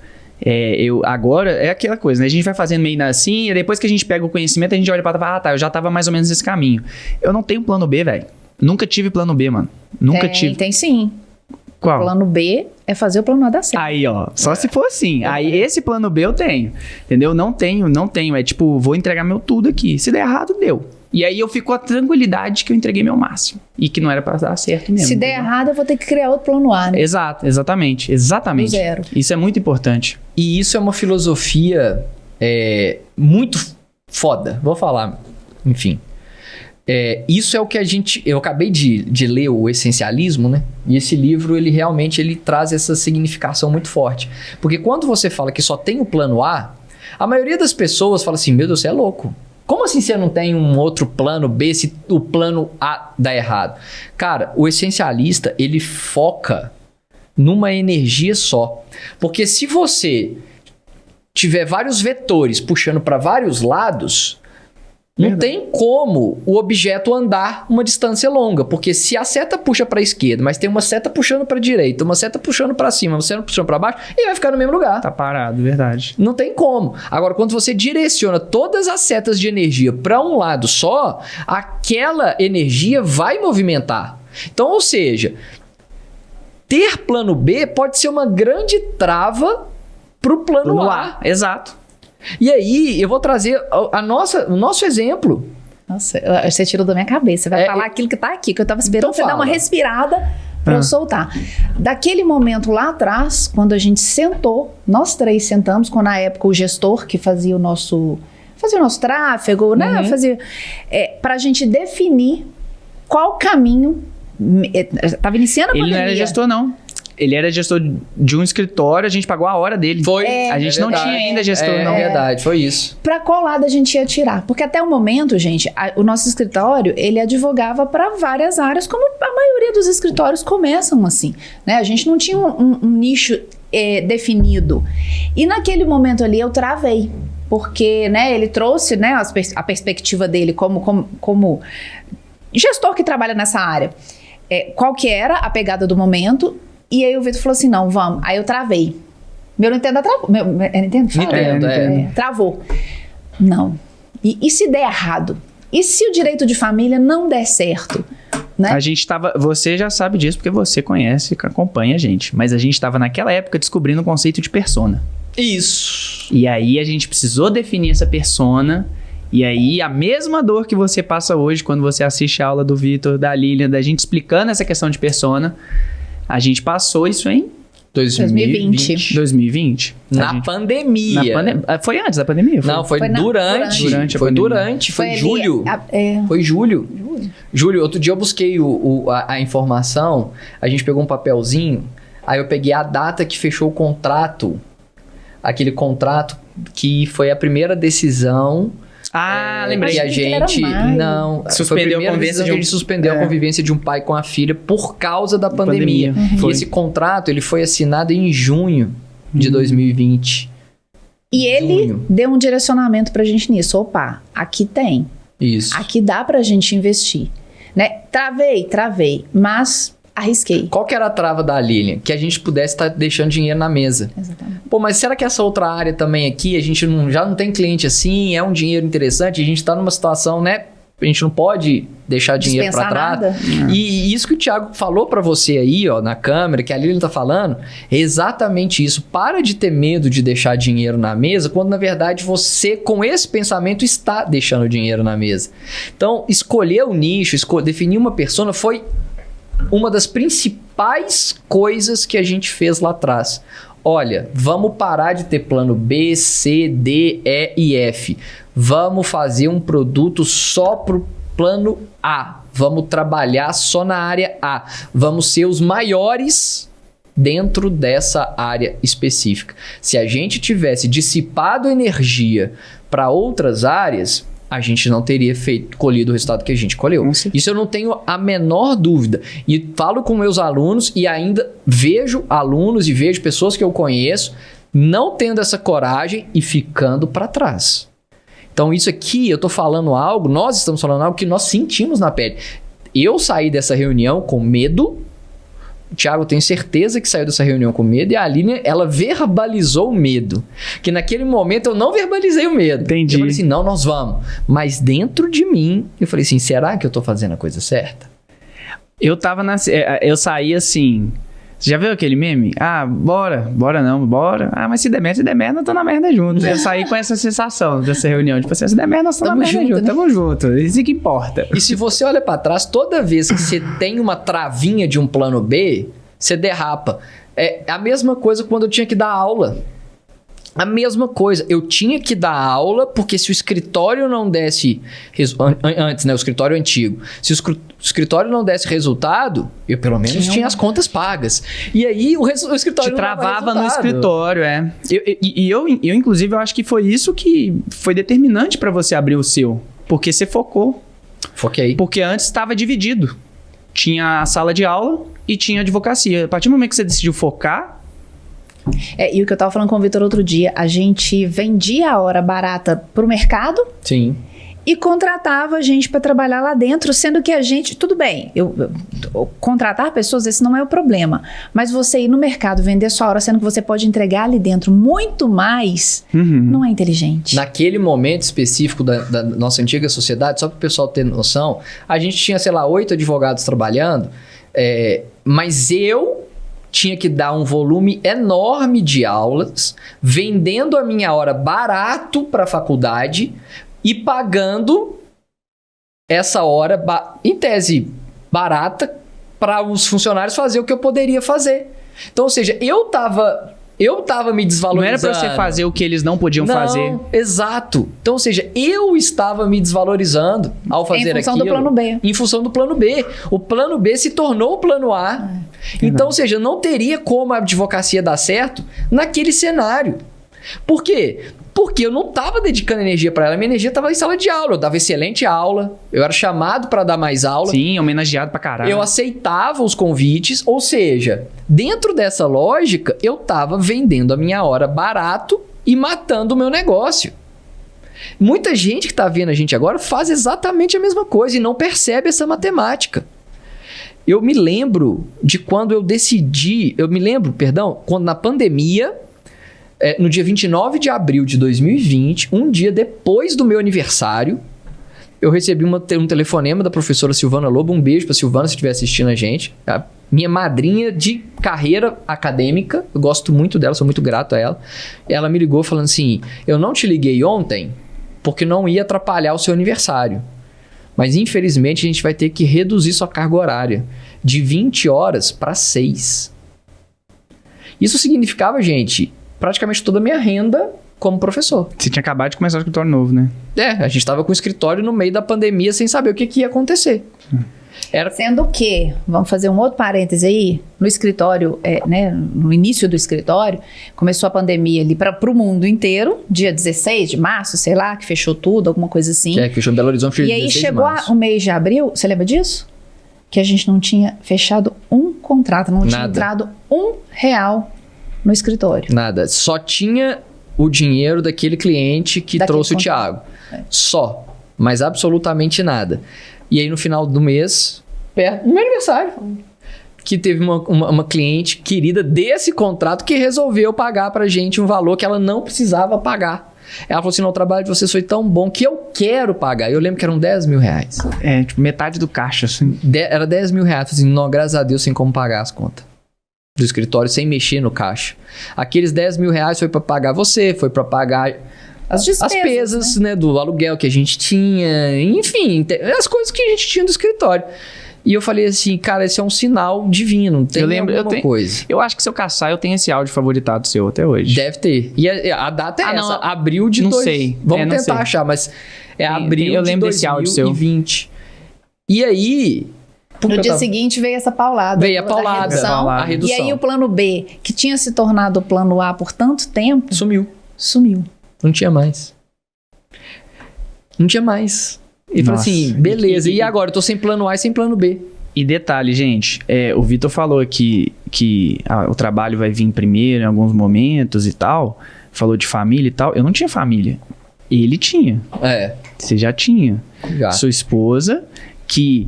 Agora, é aquela coisa, né? A gente vai fazendo meio assim, e depois que a gente pega o conhecimento, a gente olha pra trás e fala, eu já tava mais ou menos nesse caminho. Eu não tenho plano B, velho. Nunca tive plano B, mano. Nunca tive. Tem sim. Qual? O plano B é fazer o plano A dar certo. Aí, ó. Só se for assim. Aí, esse plano B eu tenho. Entendeu? Não tenho. É tipo, vou entregar meu tudo aqui. Se der errado, deu. E aí eu fico com a tranquilidade que eu entreguei meu máximo. E que não era pra dar certo mesmo. Se der errado, eu vou ter que criar outro plano A, né? Exatamente. Do zero. Isso é muito importante. E isso é uma filosofia muito foda. Vou falar, enfim. Isso é o que eu acabei de ler, o Essencialismo, né? E esse livro, ele realmente traz essa significação muito forte. Porque quando você fala que só tem o plano A, a maioria das pessoas fala assim, meu Deus, você é louco. Como assim você não tem um outro plano B se o plano A dá errado? Cara, o essencialista, ele foca numa energia só. Porque se você tiver vários vetores puxando para vários lados, não tem como o objeto andar uma distância longa. Porque se a seta puxa para a esquerda, mas tem uma seta puxando para a direita, uma seta puxando para cima, uma seta puxando para baixo, ele vai ficar no mesmo lugar. Tá parado, verdade. Não tem como. Agora, quando você direciona todas as setas de energia para um lado só, aquela energia vai movimentar. Então, ou seja, ter plano B pode ser uma grande trava pro plano A. Exato. E aí, eu vou trazer o nosso exemplo. Nossa, você tirou da minha cabeça. Você vai falar aquilo que tá aqui, que eu tava esperando Então você dar uma fala. respirada pra eu soltar. Daquele momento lá atrás, quando a gente sentou, nós três sentamos, quando na época o gestor que fazia o nosso tráfego, né? Pra gente definir qual caminho. Tava iniciando a pandemia. Ele não era gestor, não. Ele era gestor de um escritório, a gente pagou a hora dele. Foi. A gente não tinha ainda gestor, não. É verdade, foi isso. Para qual lado a gente ia tirar? Porque até o momento, gente, o nosso escritório, ele advogava para várias áreas, como a maioria dos escritórios começam assim, né? A gente não tinha um nicho definido. E naquele momento ali eu travei, porque, né, ele trouxe, né, a perspectiva dele como gestor que trabalha nessa área. Qual que era a pegada do momento? E aí o Vitor falou assim, não, vamos. Aí eu travei. Meu Nintendo travou. Nintendo. Travou. Não. E se der errado? E se o direito de família não der certo? Né? A gente tava... Você já sabe disso porque você conhece, acompanha a gente. Mas a gente tava naquela época descobrindo o conceito de persona. Isso. E aí a gente precisou definir essa persona. E aí a mesma dor que você passa hoje quando você assiste a aula do Vitor, da Lilian, da gente explicando essa questão de persona... A gente passou isso em 2020. 2020? Na pandemia. Foi antes da pandemia? Não, foi durante. Durante a Foi pandemia. durante. Foi ali, julho. Foi julho. Julho, outro dia eu busquei a informação, a gente pegou um papelzinho, aí eu peguei a data que fechou o contrato, aquele contrato que foi a primeira decisão Lembrei. que a Achei que ele era gente maio. não Suspendeu foi primeira a convivência decisão de que um- a gente suspendeu a convivência de um pai com a filha por causa da pandemia. Foi. E esse contrato ele foi assinado em junho de 2020. E ele Junho. deu um direcionamento pra gente nisso. Opa, aqui tem. Isso. Aqui dá pra gente investir. Né? Travei, mas arrisquei. Qual que era a trava da Lilian? Que a gente pudesse estar deixando dinheiro na mesa. Exatamente. Pô, mas será que essa outra área também aqui, a gente já não tem cliente assim, é um dinheiro interessante, a gente tá numa situação, né? A gente não pode deixar dinheiro pra Dispensar trás. nada. E isso que o Thiago falou pra você aí, ó, na câmera, que a Lilian tá falando, é exatamente isso. Para de ter medo de deixar dinheiro na mesa, quando na verdade você, com esse pensamento, está deixando dinheiro na mesa. Então, escolher o nicho, definir uma persona foi uma das principais coisas que a gente fez lá atrás. Olha, vamos parar de ter plano B, C, D, E e F. Vamos fazer um produto só pro plano A. Vamos trabalhar só na área A. Vamos ser os maiores dentro dessa área específica. Se a gente tivesse dissipado energia para outras áreas, a gente não teria colhido o resultado que a gente colheu. Com certeza. Isso eu não tenho a menor dúvida. E falo com meus alunos e ainda vejo alunos e vejo pessoas que eu conheço não tendo essa coragem e ficando para trás. Então isso aqui, eu tô falando algo, nós estamos falando algo que nós sentimos na pele. Eu saí dessa reunião com medo. O Thiago, eu tenho certeza que saiu dessa reunião com medo. E a Aline, ela verbalizou o medo. Que naquele momento eu não verbalizei o medo. Entendi. Eu falei assim, não, nós vamos. Mas dentro de mim, eu falei assim, será que eu tô fazendo a coisa certa? Eu saí assim. Você já viu aquele meme? Bora não, bora. Mas se der merda, nós tô na merda junto. Eu saí com essa sensação dessa reunião. Tipo assim, se der merda, nós estamos na Tamo merda junto, junto. né? Tamo junto. Isso que importa. E se você olha pra trás, toda vez que você tem uma travinha de um plano B, você derrapa. É a mesma coisa quando eu tinha que dar aula. A mesma coisa, eu tinha que dar aula, porque se o escritório não desse... Antes, né? O escritório antigo. Se o escritório não desse resultado, eu pelo menos tinha as contas pagas. E aí o escritório Te não dava travava no resultado. escritório, é. Eu, inclusive, eu acho que foi isso que foi determinante pra você abrir o seu. Porque você focou. Foquei. Porque antes estava dividido. Tinha a sala de aula e tinha a advocacia. A partir do momento que você decidiu focar... E o que eu tava falando com o Vitor outro dia, a gente vendia a hora barata pro mercado Sim. e contratava a gente para trabalhar lá dentro, sendo que a gente, tudo bem, eu contratar pessoas, esse não é o problema, mas você ir no mercado vender sua hora, sendo que você pode entregar ali dentro muito mais, não é inteligente. Naquele momento específico da nossa antiga sociedade, só para o pessoal ter noção, a gente tinha, sei lá, 8 advogados trabalhando, mas eu tinha que dar um volume enorme de aulas, vendendo a minha hora barato para a faculdade e pagando essa hora, em tese, barata para os funcionários fazer o que eu poderia fazer. Então, ou seja, eu tava me desvalorizando. Não era pra você fazer o que eles não podiam fazer. Exato. Então, ou seja, eu estava me desvalorizando ao fazer aquilo. Em função do plano B. Em função do plano B. O plano B se tornou o plano A. Então, ou seja, não teria como a advocacia dar certo naquele cenário. Por quê? Porque eu não estava dedicando energia para ela. Minha energia estava em sala de aula. Eu dava excelente aula. Eu era chamado para dar mais aula. Sim, homenageado pra caralho. Eu aceitava os convites, ou seja, dentro dessa lógica, eu estava vendendo a minha hora barato e matando o meu negócio. Muita gente que está vendo a gente agora faz exatamente a mesma coisa e não percebe essa matemática. Eu me lembro de quando eu decidi, quando na pandemia, no dia 29 de abril de 2020, um dia depois do meu aniversário, eu recebi um telefonema da professora Silvana Lobo. Um beijo pra Silvana, se estiver assistindo a gente. A minha madrinha de carreira acadêmica. Eu gosto muito dela, sou muito grato a ela. Ela me ligou falando assim, eu não te liguei ontem porque não ia atrapalhar o seu aniversário. Mas infelizmente a gente vai ter que reduzir sua carga horária de 20 horas para 6. Isso significava, gente, praticamente toda a minha renda como professor. Você tinha acabado de começar o escritório novo, né? A gente tava com o escritório no meio da pandemia sem saber o que ia acontecer. Sendo que, vamos fazer um outro parêntese aí, no escritório, né, no início do escritório, começou a pandemia ali para o mundo inteiro, dia 16 de março, sei lá, que fechou tudo, alguma coisa assim. Que fechou em Belo Horizonte. E aí chegou o mês de abril, você lembra disso? Que a gente não tinha fechado um contrato, não tinha entrado R$1 no escritório. Nada, só tinha o dinheiro daquele cliente que trouxe o Thiago. Só, mas absolutamente nada. E aí no final do mês, perto do meu aniversário, que teve uma cliente querida desse contrato que resolveu pagar pra gente um valor que ela não precisava pagar. Ela falou assim, não, o trabalho de vocês foi tão bom que eu quero pagar. Eu lembro que eram R$10 mil. Tipo, metade do caixa, assim. Era R$10 mil. Assim, não, graças a Deus, sem como pagar as contas do escritório, sem mexer no caixa. Aqueles R$10 mil foi pra pagar você, foi pra pagar as despesas, né, do aluguel que a gente tinha, enfim, as coisas que a gente tinha do escritório. E eu falei assim, cara, esse é um sinal divino, tem alguma coisa. Eu acho que se eu caçar, eu tenho esse áudio favoritado seu até hoje. Deve ter. E a data é essa, abril de... Não sei. Vamos tentar achar, mas abril eu de lembro desse áudio seu. 2020. E aí... No dia seguinte veio essa paulada. Veio a paulada, a redução. E aí o plano B, que tinha se tornado o plano A por tanto tempo... Sumiu. Não tinha mais. E falei assim, beleza, e agora? Eu tô sem plano A e sem plano B. E detalhe, gente, o Vitor falou aqui que o trabalho vai vir primeiro em alguns momentos e tal. Falou de família e tal. Eu não tinha família. Ele tinha. Você já tinha. Já. Sua esposa, que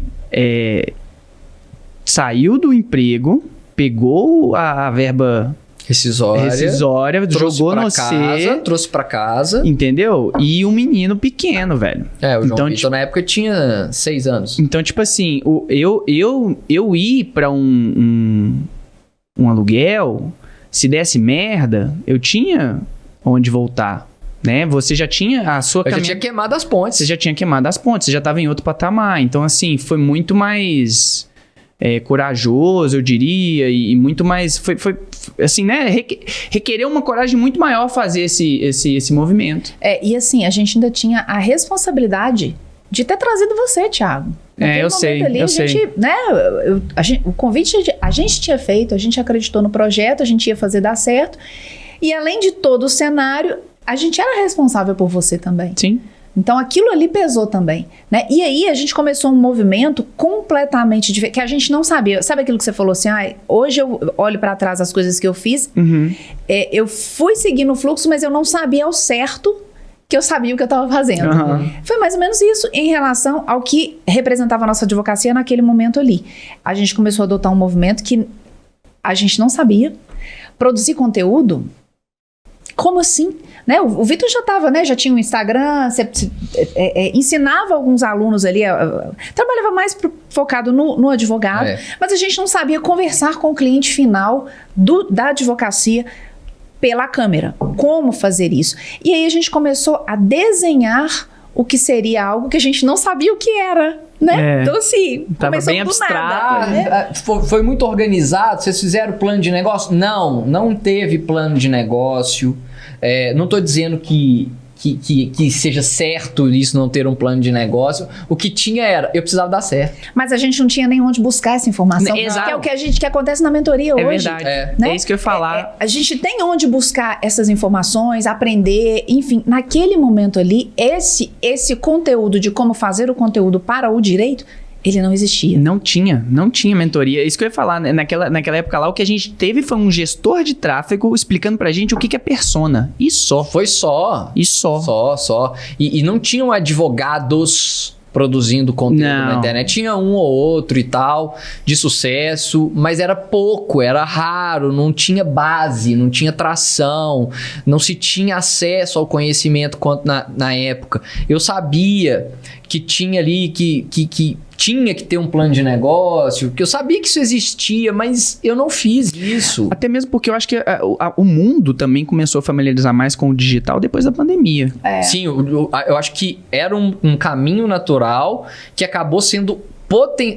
saiu do emprego, pegou a verba... rescisória, jogou no trouxe pra casa. Entendeu? E um menino pequeno, velho. O João Vitor na época tinha 6 anos. Então, tipo assim, eu ir pra um aluguel, se desse merda, eu tinha onde voltar, né? Você já tinha a sua... Eu já tinha queimado as pontes. Você já tinha queimado as pontes, você já tava em outro patamar. Então, assim, foi muito mais... corajoso, eu diria, e muito mais... Foi assim, né? Requereu uma coragem muito maior fazer esse movimento. E assim, a gente ainda tinha a responsabilidade de ter trazido você, Thiago. Eu sei. Né, o convite a gente tinha feito, a gente acreditou no projeto, a gente ia fazer dar certo. E além de todo o cenário, a gente era responsável por você também. Sim. Então aquilo ali pesou também, né? E aí a gente começou um movimento completamente diferente, que a gente não sabia. Sabe aquilo que você falou assim, hoje eu olho pra trás as coisas que eu fiz, eu fui seguindo o fluxo, mas eu não sabia ao certo que eu sabia o que eu estava fazendo. Foi mais ou menos isso em relação ao que representava a nossa advocacia naquele momento ali. A gente começou a adotar um movimento que a gente não sabia. Produzir conteúdo... Como assim? Né? O Vitor já estava, né? Já tinha um Instagram, ensinava alguns alunos ali, trabalhava mais focado no advogado, mas a gente não sabia conversar com o cliente final da advocacia pela câmera. Como fazer isso? E aí a gente começou a desenhar o que seria algo que a gente não sabia o que era, né? Então assim, tava começou bem do abstrato, nada. Foi muito organizado? Vocês fizeram plano de negócio? Não teve plano de negócio. Não estou dizendo que seja certo isso não ter um plano de negócio. O que tinha eu precisava dar certo. Mas a gente não tinha nem onde buscar essa informação. Exato. Que é o que acontece na mentoria hoje. Verdade. Né? É isso que eu ia falar. A gente tem onde buscar essas informações, aprender, enfim. Naquele momento ali, esse conteúdo de como fazer o conteúdo para o direito, ele não existia. Não tinha mentoria. Isso que eu ia falar, né? Naquela época lá, o que a gente teve foi um gestor de tráfego explicando pra gente o que é persona. E só. Foi só. E só. Só. E não tinham advogados produzindo conteúdo na internet. Tinha um ou outro e tal, de sucesso, mas era pouco, era raro, não tinha base, não tinha tração, não se tinha acesso ao conhecimento quanto na época. Eu sabia que tinha ali, que tinha que ter um plano de negócio, que eu sabia que isso existia, mas eu não fiz isso. Até mesmo porque eu acho que o mundo também começou a familiarizar mais com o digital depois da pandemia. Sim, eu acho que era um caminho natural que acabou sendo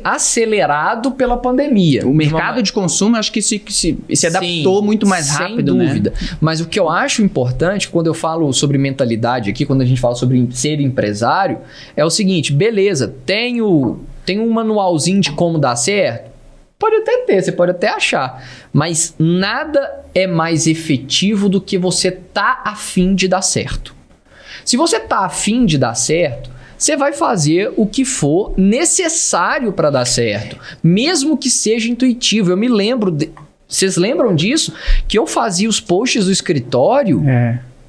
acelerado pela pandemia. O mercado de consumo, acho que se adaptou muito mais rápido, sem dúvida. Mas o que eu acho importante, quando eu falo sobre mentalidade aqui, quando a gente fala sobre ser empresário, é o seguinte, beleza, tem um manualzinho de como dar certo? Pode até ter, você pode até achar, mas nada é mais efetivo do que você tá afim de dar certo. Se você tá afim de dar certo, você vai fazer o que for necessário para dar certo, mesmo que seja intuitivo. Eu me lembro, vocês lembram disso? Que eu fazia os posts do escritório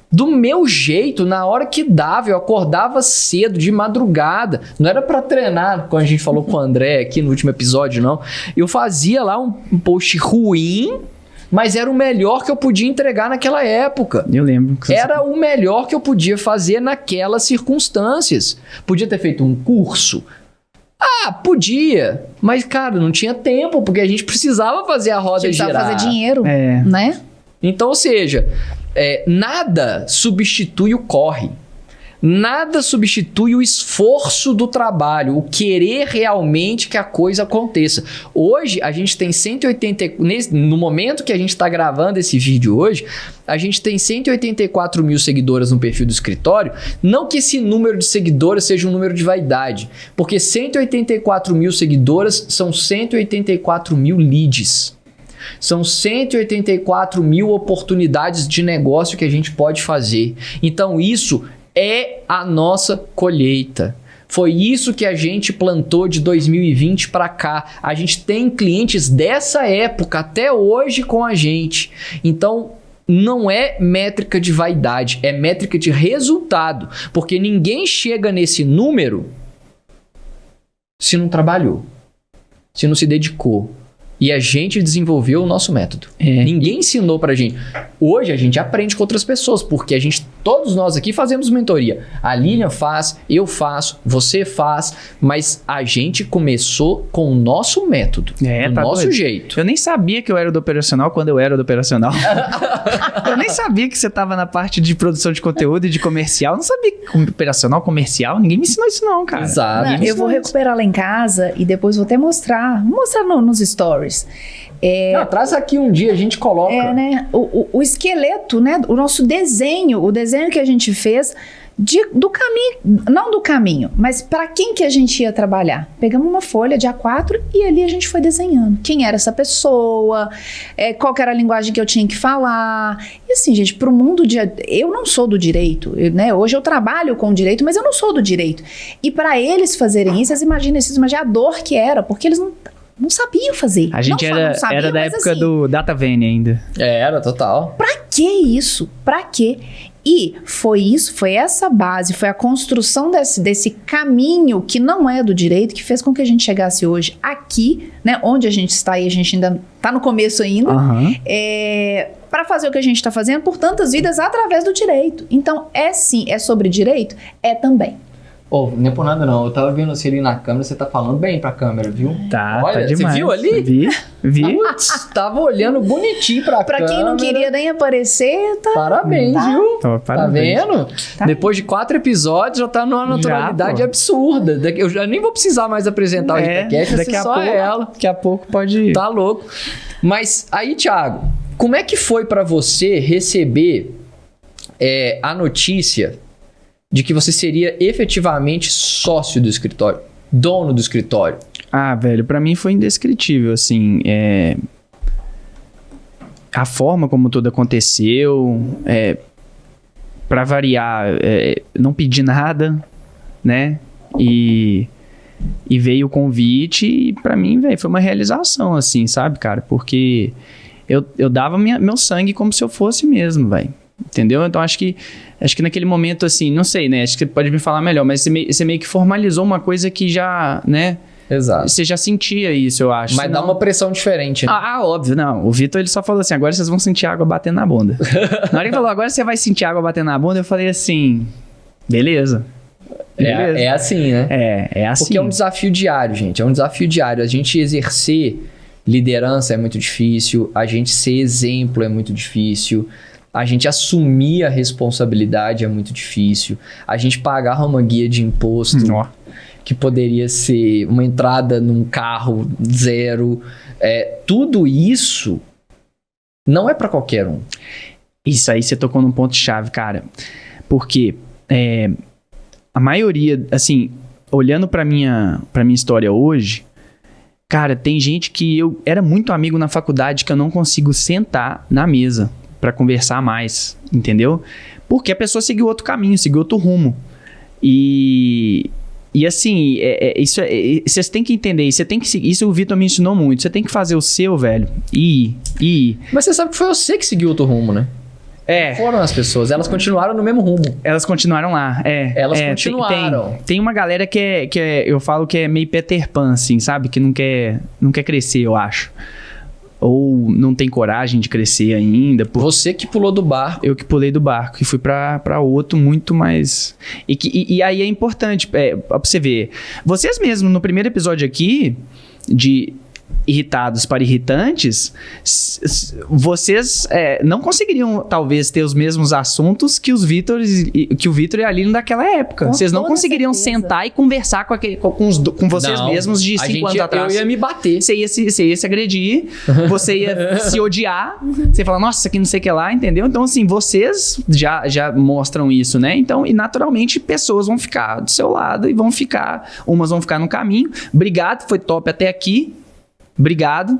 do meu jeito, na hora que dava. Eu acordava cedo, de madrugada. Não era para treinar, como a gente falou com o André aqui no último episódio, não. Eu fazia lá um post ruim, mas era o melhor que eu podia entregar naquela época. Eu lembro. Era o melhor que eu podia fazer naquelas circunstâncias. Podia ter feito um curso? Ah, podia. Mas, cara, não tinha tempo, porque a gente precisava fazer a roda girar. Precisava fazer dinheiro, né? Então, ou seja, nada substitui o corre. Nada substitui o esforço do trabalho, o querer realmente que a coisa aconteça. Hoje, a gente tem 180... No momento que a gente está gravando esse vídeo hoje, a gente tem 184 mil seguidoras no perfil do escritório. Não que esse número de seguidoras seja um número de vaidade, porque 184 mil seguidoras são 184 mil leads. São 184 mil oportunidades de negócio que a gente pode fazer. Então, isso é a nossa colheita. Foi isso que a gente plantou de 2020 para cá. A gente tem clientes dessa época até hoje com a gente. Então, não é métrica de vaidade, é métrica de resultado. Porque ninguém chega nesse número se não trabalhou, se não se dedicou. E a gente desenvolveu o nosso método. Ninguém ensinou pra gente. Hoje a gente aprende com outras pessoas, porque todos nós aqui fazemos mentoria. A Lilian faz, eu faço, você faz, mas a gente começou com o nosso método, do nosso jeito. Eu nem sabia que eu era do operacional quando eu era do operacional. Eu nem sabia que você tava na parte de produção de conteúdo e de comercial. Eu não sabia que operacional, comercial, ninguém me ensinou isso não, cara. Exato. Não, eu vou recuperar lá em casa e depois vou até mostrar nos stories. Não, traz aqui um dia, a gente coloca. Né? O esqueleto, né? O nosso desenho, o desenho que a gente fez do caminho, não do caminho, mas para quem que a gente ia trabalhar. Pegamos uma folha de A4 e ali a gente foi desenhando. Quem era essa pessoa, qual que era a linguagem que eu tinha que falar. E assim, gente, pro mundo eu não sou do direito, né? Hoje eu trabalho com o direito, mas eu não sou do direito. E para eles fazerem isso, vocês imaginam a dor que era, porque eles não sabiam fazer. A gente era da época assim, do DataVene ainda. Era, total. Pra que isso? Pra quê? E foi essa base, foi a construção desse caminho que não é do direito que fez com que a gente chegasse hoje aqui, né? Onde a gente está e a gente ainda tá no começo ainda. Para fazer o que a gente está fazendo por tantas vidas através do direito. Então, sim, é sobre direito? É também. Nem por nada não, eu tava vendo você ali na câmera, você tá falando bem pra câmera, viu? Olha, tá demais. Você viu ali? Vi. Putz, tava olhando bonitinho pra câmera. Pra quem não queria nem aparecer, tá... Parabéns, viu? Parabéns. Tá vendo? Tá. Depois de 4 episódios já tá numa naturalidade absurda. Eu já nem vou precisar mais apresentar o Itacast, daqui a pouco ela. Daqui a pouco pode ir. Tá louco. Mas aí, Thiago, como é que foi pra você receber a notícia de que você seria efetivamente sócio do escritório, dono do escritório? Ah, velho, pra mim foi indescritível, assim, a forma como tudo aconteceu, pra variar, não pedi nada, né, e veio o convite e pra mim, velho, foi uma realização, assim, sabe, cara, porque eu dava meu sangue como se eu fosse mesmo, velho. Entendeu? Então acho que naquele momento, assim, não sei, né? Acho que você pode me falar melhor, mas você meio que formalizou uma coisa que já, né? Exato. Você já sentia isso, eu acho. Mas dá uma pressão diferente, né? Óbvio, não. O Vitor, ele só falou assim, agora vocês vão sentir água batendo na bunda. Na hora que ele falou, agora você vai sentir água batendo na bunda, eu falei assim, beleza. É assim, né? É assim. Porque é um desafio diário, gente. É um desafio diário. A gente exercer liderança é muito difícil. A gente ser exemplo é muito difícil. A gente assumir a responsabilidade é muito difícil. A gente pagar uma guia de imposto que poderia ser uma entrada num carro zero. Tudo isso não é para qualquer um. Isso aí você tocou num ponto-chave, cara. Porque a maioria, assim, olhando pra minha história hoje, cara, tem gente que eu era muito amigo na faculdade que eu não consigo sentar na mesa pra conversar mais, entendeu? Porque a pessoa seguiu outro caminho, seguiu outro rumo. E assim, vocês têm que entender, isso o Vitor me ensinou muito, você tem que fazer o seu, velho, Mas você sabe que foi você que seguiu outro rumo, né? Foram as pessoas, elas continuaram no mesmo rumo. Elas continuaram lá, Elas continuaram. Tem uma galera que eu falo que é meio Peter Pan, assim, sabe? Que não quer crescer, eu acho. Ou não tem coragem de crescer ainda. Você que pulou do barco. Eu que pulei do barco e fui pra outro muito mais... E aí é importante, pra você ver. Vocês mesmos, no primeiro episódio aqui, de irritados para irritantes, vocês não conseguiriam, talvez, ter os mesmos assuntos que o Vitor e a Aline daquela época. Com vocês não toda conseguiriam certeza. sentar e conversar com vocês mesmos de 5 anos atrás. Eu ia me bater. Você ia se agredir, você ia se odiar, você ia falar, nossa, isso aqui não sei o que lá, entendeu? Então, assim, vocês já mostram isso, né? Então, e naturalmente, pessoas vão ficar do seu lado e umas vão ficar no caminho. Obrigado, foi top até aqui. Obrigado.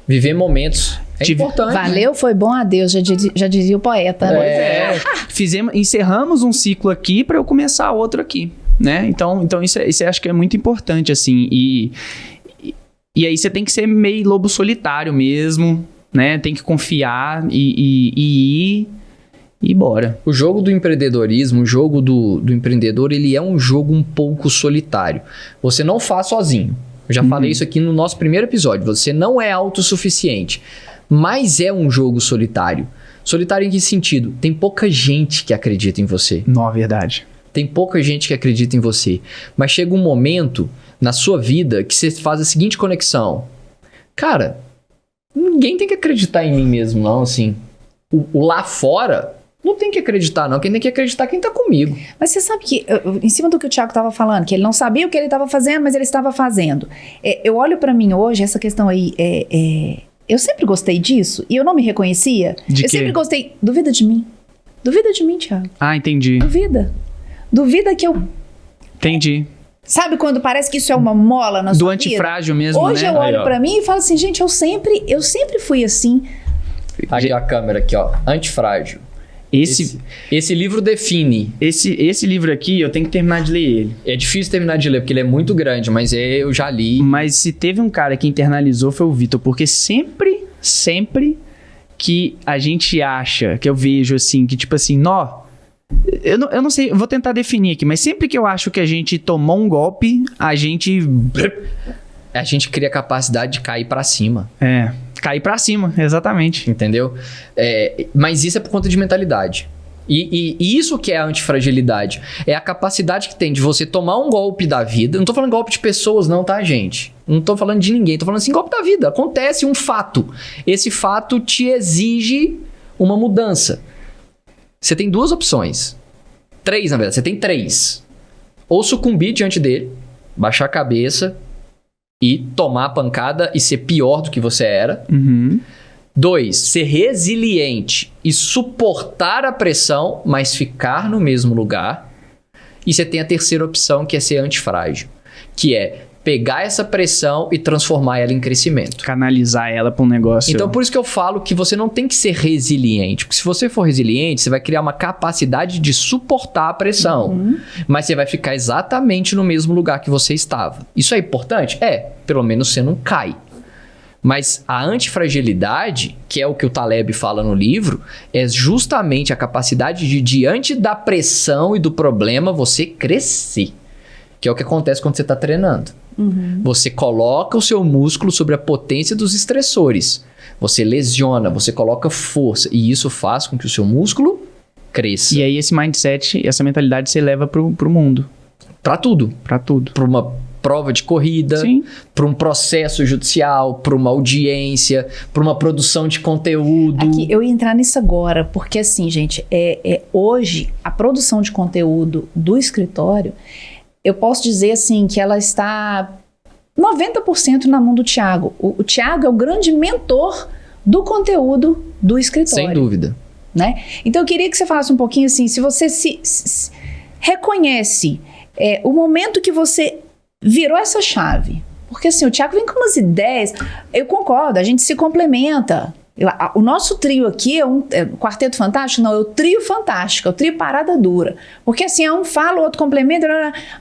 Viver momentos é importante. Valeu, foi bom, adeus, já dizia o poeta. Né? Encerramos um ciclo aqui para eu começar outro aqui, né? Então isso eu acho que é muito importante, assim. E aí você tem que ser meio lobo solitário mesmo, né? Tem que confiar e ir e bora. O jogo do empreendedorismo, o jogo do empreendedor, ele é um jogo um pouco solitário. Você não faz sozinho. Eu já falei isso aqui no nosso primeiro episódio. Você não é autossuficiente, mas é um jogo solitário. Solitário em que sentido? Tem pouca gente que acredita em você. Não, é verdade. Tem pouca gente que acredita em você. Mas chega um momento na sua vida que você faz a seguinte conexão. Cara, ninguém tem que acreditar em mim mesmo, não, assim. O lá fora não tem que acreditar, não. Quem tem que acreditar é quem tá comigo. Mas você sabe que, em cima do que o Thiago estava falando, que ele não sabia o que ele estava fazendo, mas ele estava fazendo. Eu olho pra mim hoje, essa questão aí, eu sempre gostei disso e eu não me reconhecia. De eu quê? sempre gostei. Duvida de mim. Duvida de mim, Thiago. Ah, entendi. Duvida que eu... Entendi. Sabe quando parece que isso é uma mola na sua vida? Do antifrágil mesmo, Hoje né? eu olho Aí, ó. pra mim e falo assim, gente, eu sempre fui assim. Aqui a câmera, aqui, ó. Antifrágil. Esse livro define. Esse livro aqui, eu tenho que terminar de ler ele. É difícil terminar de ler, porque ele é muito grande, mas eu já li. Mas se teve um cara que internalizou, foi o Vitor. Porque sempre que a gente acha, que eu vejo assim, que tipo assim, eu não sei, eu vou tentar definir aqui, mas sempre que eu acho que a gente tomou um golpe, a gente cria a capacidade de cair pra cima. cair pra cima, exatamente. Entendeu? Mas isso é por conta de mentalidade. E isso que é a antifragilidade. É a capacidade que tem de você tomar um golpe da vida. Não tô falando golpe de pessoas não, tá, gente? Não tô falando de ninguém. Tô falando assim, golpe da vida. Acontece um fato. Esse fato te exige uma mudança. Você tem 2 opções. 3, na verdade. Você tem 3. Ou sucumbir diante dele, baixar a cabeça e tomar a pancada e ser pior do que você era. 2, ser resiliente e suportar a pressão, mas ficar no mesmo lugar. E você tem a terceira opção, que é ser antifrágil, que é pegar essa pressão e transformar ela em crescimento. Canalizar ela pra um negócio. Então, por isso que eu falo que você não tem que ser resiliente. Porque se você for resiliente, você vai criar uma capacidade de suportar a pressão. Mas você vai ficar exatamente no mesmo lugar que você estava. Isso é importante? Pelo menos você não cai. Mas a antifragilidade, que é o que o Taleb fala no livro, é justamente a capacidade de, diante da pressão e do problema, você crescer. Que é o que acontece quando você está treinando. Você coloca o seu músculo sobre a potência dos estressores. Você lesiona, você coloca força. E isso faz com que o seu músculo cresça. E aí esse mindset, essa mentalidade você leva pro mundo. Pra tudo. Pra tudo. Pra uma prova de corrida, para um processo judicial, para uma audiência, para uma produção de conteúdo. Aqui, eu ia entrar nisso agora, porque assim, gente, hoje a produção de conteúdo do escritório, eu posso dizer assim que ela está 90% na mão do Thiago. O Thiago é o grande mentor do conteúdo do escritório. Sem dúvida. Né? Então eu queria que você falasse um pouquinho assim, se você se reconhece o momento que você virou essa chave. Porque assim, o Thiago vem com umas ideias, eu concordo, a gente se complementa. O nosso trio aqui é um quarteto fantástico? Não, é o trio fantástico, é o trio parada dura. Porque assim, um fala, o outro complementa,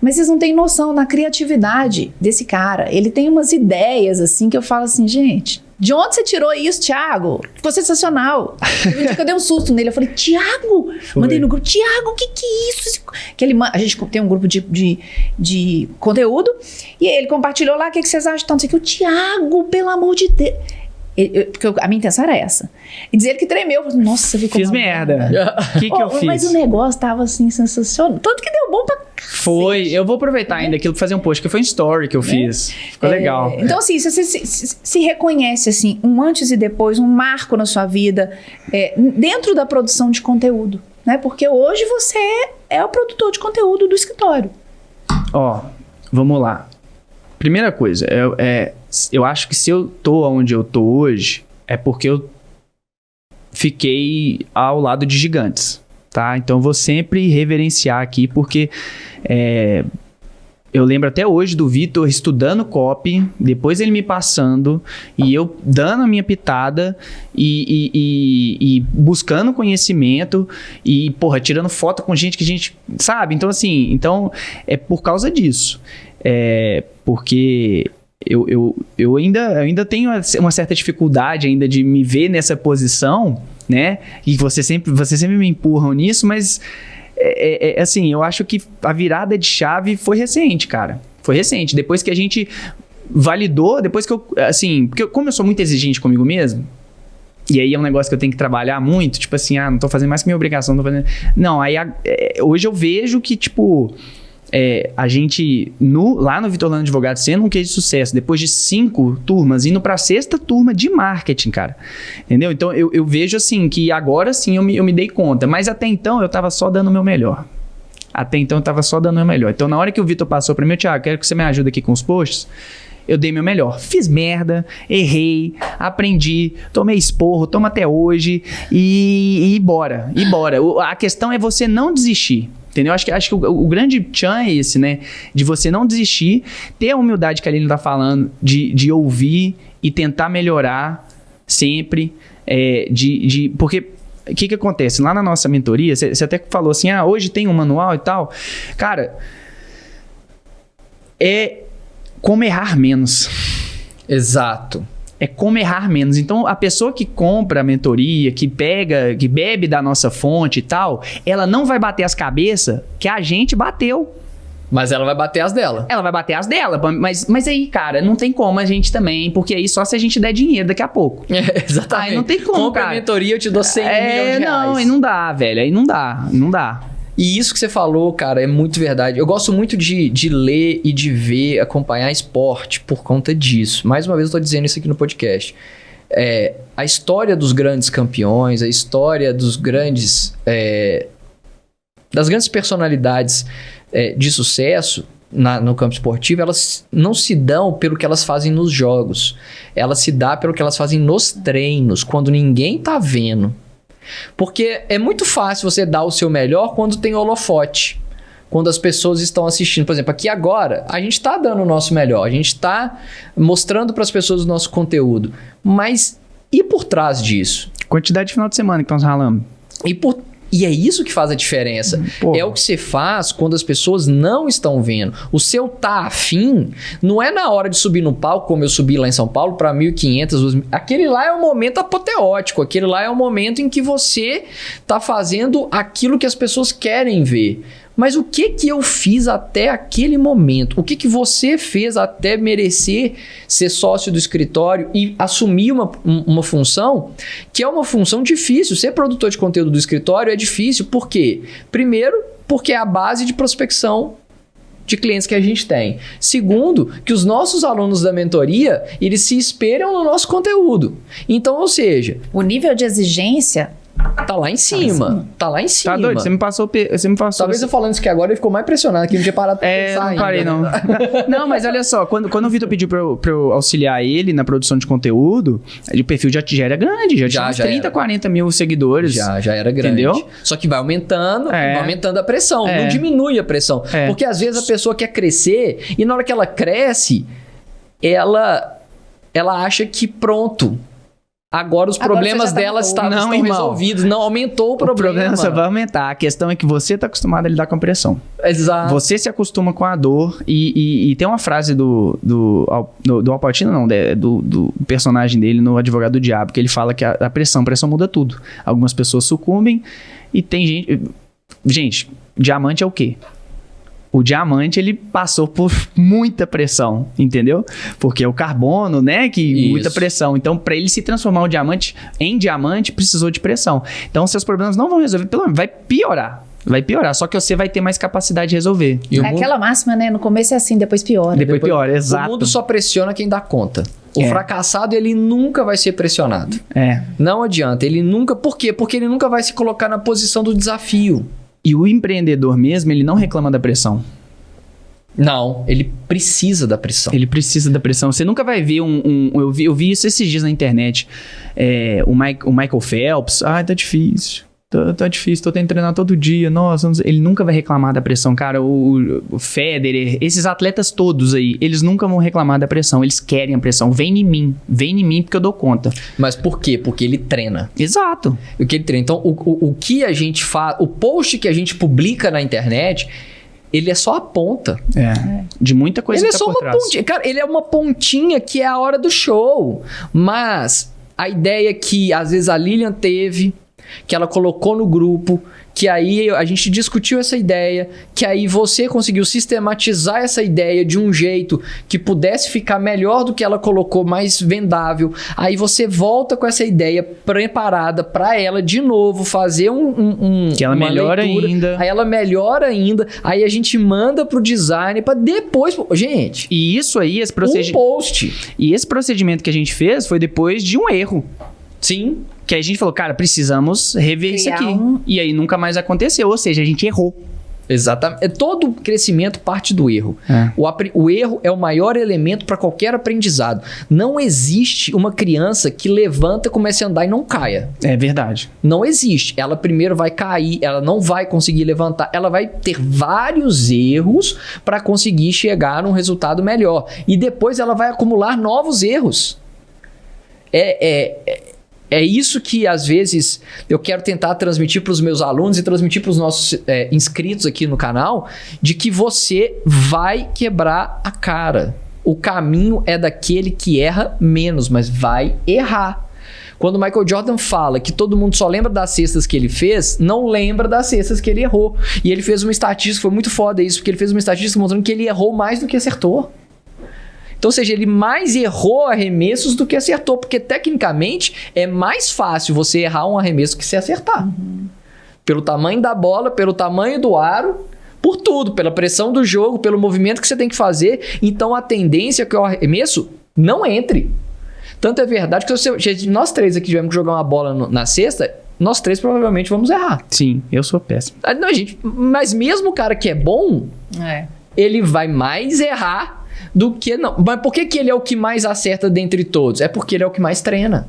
mas vocês não têm noção da criatividade desse cara. Ele tem umas ideias assim que eu falo assim, gente, de onde você tirou isso, Thiago? Ficou sensacional. Um dia que eu dei um susto nele, eu falei, Thiago, mandei no grupo, Thiago, o que é isso? Que a gente tem um grupo de conteúdo, e ele compartilhou lá, o que vocês acham? Então, o Thiago, pelo amor de Deus. Porque a minha intenção era essa. E dizer ele que tremeu. Nossa, você ficou... Fiz merda. O que eu fiz? Mas o negócio tava assim, sensacional. Tanto que deu bom pra cacete. Foi. Eu vou aproveitar ainda aquilo pra fazer um post, que foi um story que eu fiz. Ficou legal. Então, assim, você se reconhece, assim, um antes e depois, um marco na sua vida, dentro da produção de conteúdo, né? Porque hoje você é o produtor de conteúdo do escritório. Vamos lá. Primeira coisa, eu acho que se eu tô onde eu tô hoje, é porque eu fiquei ao lado de gigantes, tá? Então eu vou sempre reverenciar aqui, porque eu lembro até hoje do Vitor estudando copy, depois ele me passando, e eu dando a minha pitada, e buscando conhecimento, e, porra, tirando foto com gente que a gente sabe. Então, assim, é por causa disso. Porque eu ainda tenho uma certa dificuldade ainda de me ver nessa posição, né? E você sempre me empurram nisso, mas assim, eu acho que a virada de chave foi recente, cara. Foi recente. Depois que a gente validou, depois que porque como eu sou muito exigente comigo mesmo, e aí é um negócio que eu tenho que trabalhar muito, tipo assim, não tô fazendo mais que minha obrigação, não tô fazendo... Não, aí hoje eu vejo que, tipo... a gente, lá no Vitor Lano Advogado, sendo um case de sucesso, depois de 5 turmas, indo pra 6ª turma de marketing, cara. Entendeu? Então, eu vejo assim, que agora sim eu me dei conta. Mas até então, eu tava só dando o meu melhor. Então, na hora que o Vitor passou pra mim, Thiago, quero que você me ajude aqui com os posts, eu dei meu melhor. Fiz merda, errei, aprendi, tomei esporro, tomo até hoje, e bora. A questão é você não desistir. Entendeu? Acho que o grande tchan é esse, né? De você não desistir, ter a humildade que a Aline tá falando, de ouvir e tentar melhorar sempre. Porque o que acontece? Lá na nossa mentoria, você até falou assim, hoje tem um manual e tal. Cara, é como errar menos. Exato. É como errar menos. Então, a pessoa que compra a mentoria, que bebe da nossa fonte e tal, ela não vai bater as cabeças que a gente bateu. Mas ela vai bater as dela. Ela vai bater as dela. Mas aí, cara, não tem como a gente também, porque aí só se a gente der dinheiro daqui a pouco. Exatamente. Aí não tem como, compra cara. a mentoria, eu te dou 100 milhões de reais. Não, aí não dá, velho. Aí não dá. E isso que você falou, cara, é muito verdade. Eu gosto muito de ler e de ver, acompanhar esporte por conta disso. Mais uma vez eu tô dizendo isso aqui no podcast. A história dos grandes campeões, a história dos grandes... das grandes personalidades de sucesso no campo esportivo, elas não se dão pelo que elas fazem nos jogos. Elas se dão pelo que elas fazem nos treinos, quando ninguém tá vendo. Porque é muito fácil você dar o seu melhor quando tem holofote. Quando as pessoas estão assistindo. Por exemplo, aqui agora, a gente está dando o nosso melhor. A gente está mostrando para as pessoas o nosso conteúdo. Mas e por trás disso? Quantidade de final de semana que estão ralando. E é isso que faz a diferença. Porra. É o que você faz quando as pessoas não estão vendo. O seu tá afim não é na hora de subir no palco, como eu subi lá em São Paulo, para 1.500, 2.000. Aquele lá é o momento apoteótico. Aquele lá é o momento em que você tá fazendo aquilo que as pessoas querem ver. Mas o que eu fiz até aquele momento? O que você fez até merecer ser sócio do escritório e assumir uma função que é uma função difícil? Ser produtor de conteúdo do escritório é difícil. Por quê? Primeiro, porque é a base de prospecção de clientes que a gente tem. Segundo, que os nossos alunos da mentoria, eles se espelham no nosso conteúdo. Então, ou seja, O nível de exigência... tá lá em cima. Tá lá em cima. Tá doido? Você me passou... Talvez eu falando isso aqui agora, ele ficou mais impressionado, que não tinha parado pra pensar não ainda, parei, né? não. Não, mas olha só, quando o Vitor pediu pra eu auxiliar ele na produção de conteúdo, o perfil já era grande, já tinha uns 30, 40 mil seguidores. Já era grande. Entendeu? Só que vai aumentando a pressão, É. não diminui a pressão. É. Porque às vezes a pessoa quer crescer e na hora que ela cresce, ela acha que pronto. Agora os Agora problemas você já tá dela resolvido. estão Não, irmão. resolvidos. Não, aumentou o O problema. problema só vai aumentar. A questão é que você tá acostumado a lidar com pressão. Exato. Você se acostuma com a dor e tem uma frase do Al Pacino, não, do personagem dele no Advogado do Diabo, que ele fala que a pressão muda tudo. Algumas pessoas sucumbem e tem gente... Gente, diamante é o quê? O diamante, ele passou por muita pressão, entendeu? Porque é o carbono, né, Isso. muita pressão. Então, para ele se transformar em diamante, precisou de pressão. Então, seus problemas não vão resolver, pelo menos vai piorar. Vai piorar, só que você vai ter mais capacidade de resolver. E o É mundo- aquela máxima, né? No começo é assim, depois piora. Depois piora, exato. O mundo só pressiona quem dá conta. O É. fracassado, ele nunca vai ser pressionado. É. Não adianta. Ele nunca... Por quê? Porque ele nunca vai se colocar na posição do desafio. E o empreendedor mesmo, ele não reclama da pressão. Não, ele precisa da pressão. Ele precisa da pressão. Você nunca vai ver eu vi isso esses dias na internet. O Michael Phelps. Ai, tá difícil. Tá difícil, tô tendo que treinar todo dia. Nossa, ele nunca vai reclamar da pressão. Cara, o Federer, esses atletas todos aí, eles nunca vão reclamar da pressão. Eles querem a pressão. Vem em mim porque eu dou conta. Mas por quê? Porque ele treina. Exato. O que ele treina. Então, o que a gente faz... O post que a gente publica na internet... Ele é só a ponta. De muita coisa Ele é que tá só por uma trás. pontinha. Cara, ele é uma pontinha que é a hora do show. Mas a ideia que às vezes a Lilian teve, que ela colocou no grupo, que aí a gente discutiu essa ideia, que aí você conseguiu sistematizar essa ideia de um jeito que pudesse ficar melhor do que ela colocou, mais vendável. Aí você volta com essa ideia preparada para ela de novo fazer Que ela uma melhora leitura. ainda. Aí ela melhora ainda. Aí a gente manda pro design para depois... Gente, E isso aí, um post. E esse procedimento que a gente fez foi depois de um erro. Sim. Que aí a gente falou, cara, precisamos rever isso Criar aqui. um- E aí nunca mais aconteceu. Ou seja, a gente errou. Exatamente. Todo crescimento parte do erro. É. O erro é o maior elemento para qualquer aprendizado. Não existe uma criança que levanta, comece a andar e não caia. É verdade. Não existe. Ela primeiro vai cair, ela não vai conseguir levantar, ela vai ter vários erros para conseguir chegar num resultado melhor. E depois ela vai acumular novos erros. É isso que, às vezes, eu quero tentar transmitir para os meus alunos e transmitir para os nossos inscritos aqui no canal, de que você vai quebrar a cara. O caminho é daquele que erra menos, mas vai errar. Quando o Michael Jordan fala que todo mundo só lembra das cestas que ele fez, não lembra das cestas que ele errou. E ele fez uma estatística, foi muito foda isso, porque ele fez uma estatística mostrando que ele errou mais do que acertou. Então, ou seja, ele mais errou arremessos do que acertou, porque tecnicamente é mais fácil você errar um arremesso que se acertar. Pelo tamanho da bola, pelo tamanho do aro, por tudo, pela pressão do jogo, pelo movimento que você tem que fazer. Então, a tendência é que o arremesso não entre. Tanto é verdade que se nós três aqui tivermos que jogar uma bola na cesta, nós três provavelmente vamos errar. Sim, eu sou péssimo. Não, gente, mas mesmo o cara que é bom, ele vai mais errar do que não. Mas por que ele é o que mais acerta dentre todos? É porque ele é o que mais treina.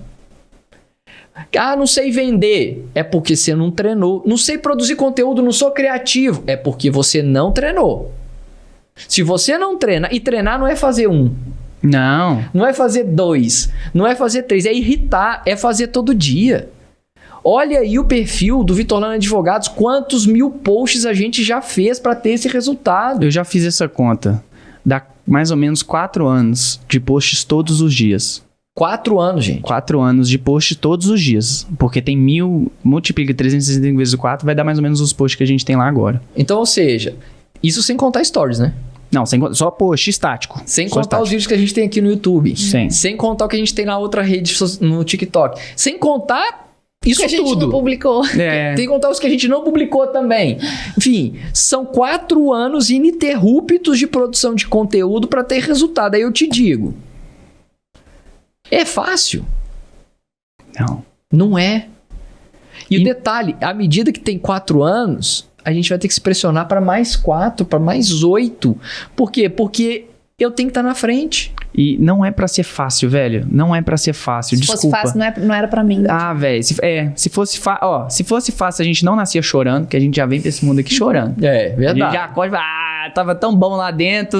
Ah, não sei vender. É porque você não treinou. Não sei produzir conteúdo, não sou criativo. É porque você não treinou. Se você não treina, e treinar não é fazer não é fazer 2, não é fazer 3, é irritar, é fazer todo dia. Olha aí o perfil do Vitorlano Advogados, quantos mil posts a gente já fez para ter esse resultado. Eu já fiz essa conta. Dá mais ou menos 4 anos de posts todos os dias. 4 anos, gente. 4 anos de post todos os dias. Porque tem 1000, multiplica 365 vezes 4, vai dar mais ou menos os posts que a gente tem lá agora. Então, ou seja, isso sem contar stories, né? Não, só post estático. Sem Só contar estático. os vídeos que a gente tem aqui no YouTube. Sim. Sem contar o que a gente tem na outra rede, no TikTok. Sem contar Isso Que a gente tudo. não publicou. É. Tem que contar os que a gente não publicou também. Enfim, são 4 anos ininterruptos de produção de conteúdo para ter resultado. Aí eu te digo. É fácil? Não. Não é. E o detalhe, à medida que tem 4 anos, a gente vai ter que se pressionar para mais 4, para mais 8. Por quê? Porque eu tenho que estar na frente. E não é pra ser fácil, velho. Não é pra ser fácil, Se desculpa. fosse fácil, não era pra mim. Ah, velho, se fosse fácil, a gente não nascia chorando, que a gente já vem pra esse mundo aqui chorando. É, A gente verdade. já acorda e fala, tava tão bom lá dentro,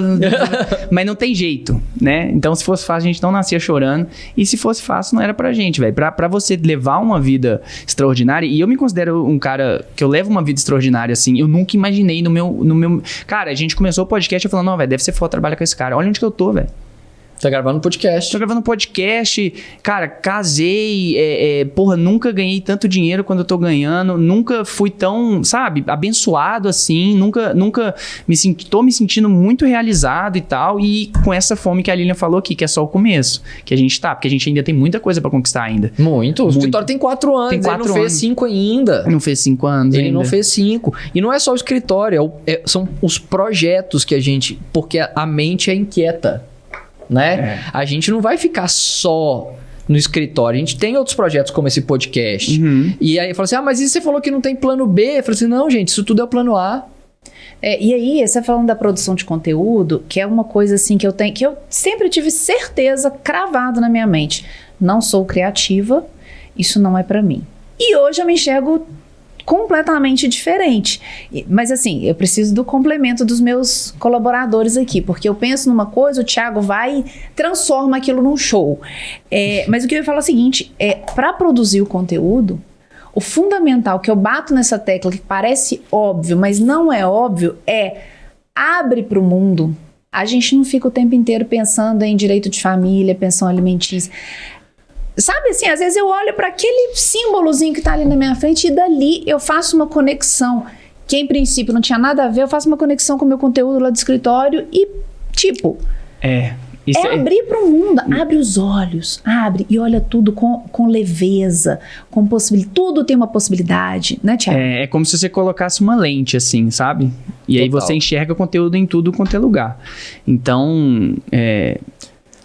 mas não tem jeito, né? Então, se fosse fácil, a gente não nascia chorando. E se fosse fácil, não era pra gente, velho. Pra você levar uma vida extraordinária, e eu me considero um cara que eu levo uma vida extraordinária, assim, eu nunca imaginei no meu... Cara, a gente começou o podcast, eu falando, não, velho, deve ser foda trabalhar com esse cara. Olha onde que eu tô, velho. Tá gravando podcast. Tô gravando podcast, cara, casei, porra, nunca ganhei tanto dinheiro quando eu tô ganhando, nunca fui tão, sabe, abençoado assim, nunca tô me sentindo muito realizado e tal, e com essa fome que a Lilian falou aqui, que é só o começo, que a gente tá, porque a gente ainda tem muita coisa pra conquistar ainda. Muito. O escritório tem 4 anos, Tem ele 4 não fez anos. 5 ainda. Não fez 5 anos Ele ainda. não fez 5. E não é só o escritório, são os projetos que a gente... Porque a mente é inquieta, né? A gente não vai ficar só no escritório. A gente tem outros projetos como esse podcast. Uhum. E aí fala assim, mas e você falou que não tem plano B? Eu falei assim, não, gente, isso tudo é o plano A. E aí, você falando da produção de conteúdo, que é uma coisa assim que eu sempre tive certeza cravado na minha mente. Não sou criativa, isso não é pra mim. E hoje eu me enxergo completamente diferente. Mas assim, eu preciso do complemento dos meus colaboradores aqui, porque eu penso numa coisa, o Thiago vai e transforma aquilo num show. Mas o que eu ia falar é o seguinte, para produzir o conteúdo, o fundamental que eu bato nessa tecla, que parece óbvio, mas não é óbvio, abre para o mundo. A gente não fica o tempo inteiro pensando em direito de família, pensão alimentícia. Sabe assim, às vezes eu olho para aquele símbolozinho que tá ali na minha frente e dali eu faço uma conexão, que em princípio não tinha nada a ver, eu faço uma conexão com o meu conteúdo lá do escritório e tipo... Isso abrir para o mundo, abre os olhos, abre e olha tudo com leveza, com possibilidade, tudo tem uma possibilidade, né, Thiago? É como se você colocasse uma lente, assim, sabe? E aí Total. você enxerga conteúdo em tudo quanto é lugar. Então,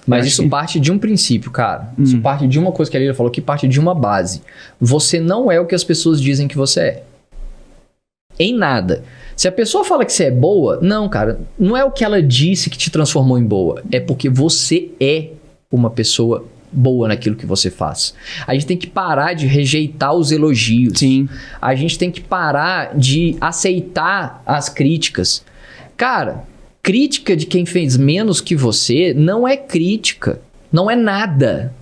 Mas eu isso acho parte de um princípio, cara. Isso parte de uma coisa que a Lila falou, que parte de uma base. Você não é o que as pessoas dizem que você é. Em nada. Se a pessoa fala que você é boa, não, cara, não é o que ela disse que te transformou em boa. É porque você é uma pessoa boa naquilo que você faz. A gente tem que parar de rejeitar os elogios. Sim. A gente tem que parar de aceitar as críticas. Cara, crítica de quem fez menos que você não é crítica. Não é nada.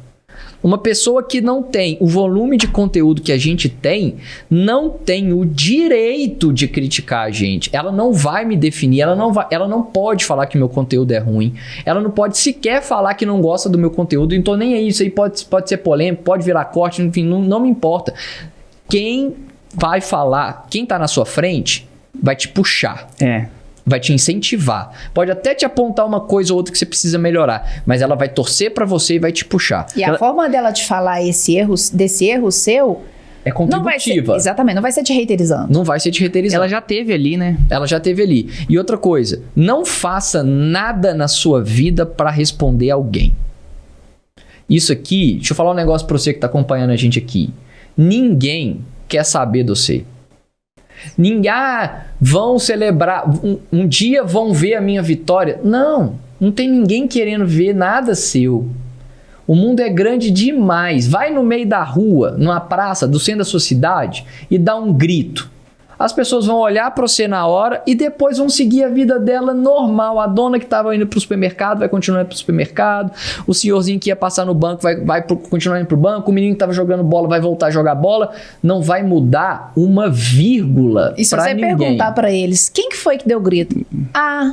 Uma pessoa que não tem o volume de conteúdo que a gente tem, não tem o direito de criticar a gente. Ela não vai me definir, ela não pode falar que meu conteúdo é ruim. Ela não pode sequer falar que não gosta do meu conteúdo. Então nem é isso aí, pode ser polêmico, pode virar corte, enfim, não me importa. Quem vai falar, quem tá na sua frente, vai te puxar. Vai te incentivar. Pode até te apontar uma coisa ou outra que você precisa melhorar, mas ela vai torcer pra você e vai te puxar. E a forma dela de falar desse erro seu... É Não vai ser, contributiva. exatamente, não vai ser te reiterizando. Não vai ser te reiterizando. Ela já teve ali, né? Ela já teve ali. E outra coisa, não faça nada na sua vida pra responder alguém. Isso aqui, deixa eu falar um negócio pra você que tá acompanhando a gente aqui. Ninguém quer saber de você. Ninguém, vão celebrar, um dia vão ver a minha vitória. Não tem ninguém querendo ver nada seu. O mundo é grande demais. Vai no meio da rua, numa praça, do centro da sua cidade e dá um grito. As pessoas vão olhar pra você na hora e depois vão seguir a vida dela normal. A dona que estava indo pro supermercado vai continuar indo pro supermercado. O senhorzinho que ia passar no banco vai continuar indo pro banco. O menino que estava jogando bola vai voltar a jogar bola. Não vai mudar uma vírgula E se pra você ninguém. perguntar pra eles, quem que foi que deu o grito?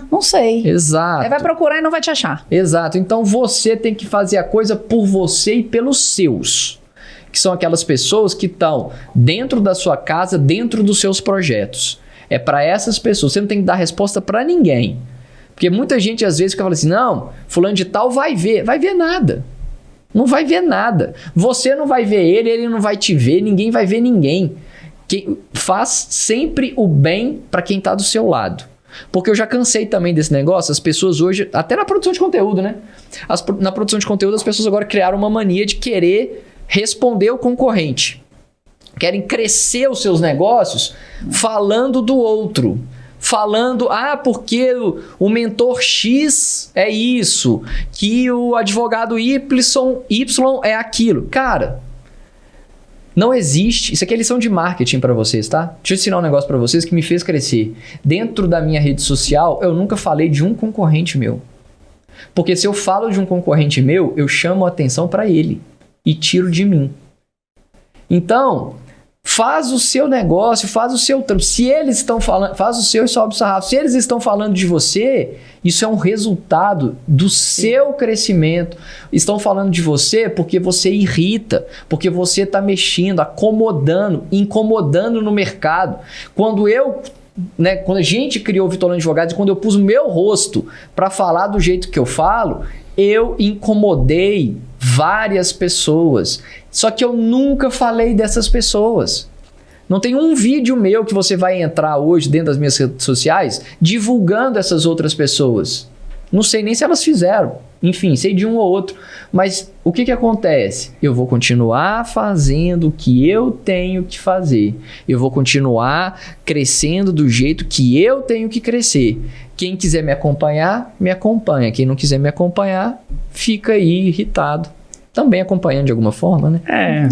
Não sei. Exato. Aí vai procurar e não vai te achar. Exato. Então você tem que fazer a coisa por você e pelos seus. Que são aquelas pessoas que estão dentro da sua casa, dentro dos seus projetos. É para essas pessoas. Você não tem que dar resposta para ninguém. Porque muita gente às vezes fica falando assim, não, fulano de tal vai ver. Vai ver nada. Não vai ver nada. Você não vai ver ele não vai te ver, ninguém vai ver ninguém. Faz sempre o bem para quem tá do seu lado. Porque eu já cansei também desse negócio. As pessoas hoje, até na produção de conteúdo, né? Na produção de conteúdo, as pessoas agora criaram uma mania de querer responder o concorrente. Querem crescer os seus negócios falando do outro. Falando, porque o mentor X é isso, que o advogado Y é aquilo. Cara, não existe. Isso aqui é lição de marketing para vocês, tá? Deixa eu ensinar um negócio para vocês que me fez crescer. Dentro da minha rede social, eu nunca falei de um concorrente meu. Porque se eu falo de um concorrente meu, eu chamo a atenção para ele e tiro de mim. Então, faz o seu negócio, faz o seu trampo. Se eles estão falando, faz o seu e sobe o sarrafo. Se eles estão falando de você, isso é um resultado do seu crescimento. Estão falando de você porque você irrita, porque você está mexendo, acomodando, incomodando no mercado. Quando a gente criou o Vitorlândia Advogados, quando eu pus o meu rosto para falar do jeito que eu falo, eu incomodei várias pessoas. Só que eu nunca falei dessas pessoas. Não tem um vídeo meu que você vai entrar hoje dentro das minhas redes sociais divulgando essas outras pessoas. Não sei nem se elas fizeram. Enfim, sei de um ou outro. Mas o que acontece? Eu vou continuar fazendo o que eu tenho que fazer. Eu vou continuar crescendo do jeito que eu tenho que crescer. Quem quiser me acompanhar, me acompanha. Quem não quiser me acompanhar, fica aí irritado. Também acompanhando de alguma forma, né?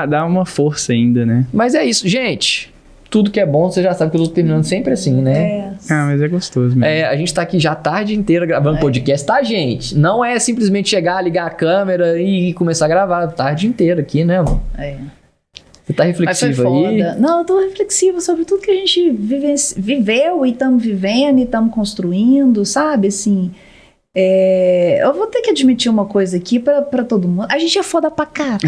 Dá uma força ainda, né? Mas é isso, gente. Tudo que é bom, você já sabe que eu tô terminando sempre assim, né? Mas é gostoso mesmo. A gente tá aqui já a tarde inteira gravando podcast, tá, gente? Não é simplesmente chegar, ligar a câmera e começar a gravar a tarde inteira aqui, né, amor? Você tá reflexiva aí? Não, eu tô reflexiva sobre tudo que a gente viveu e estamos vivendo e estamos construindo, sabe? Assim, eu vou ter que admitir uma coisa aqui pra todo mundo. A gente é foda pra caralho.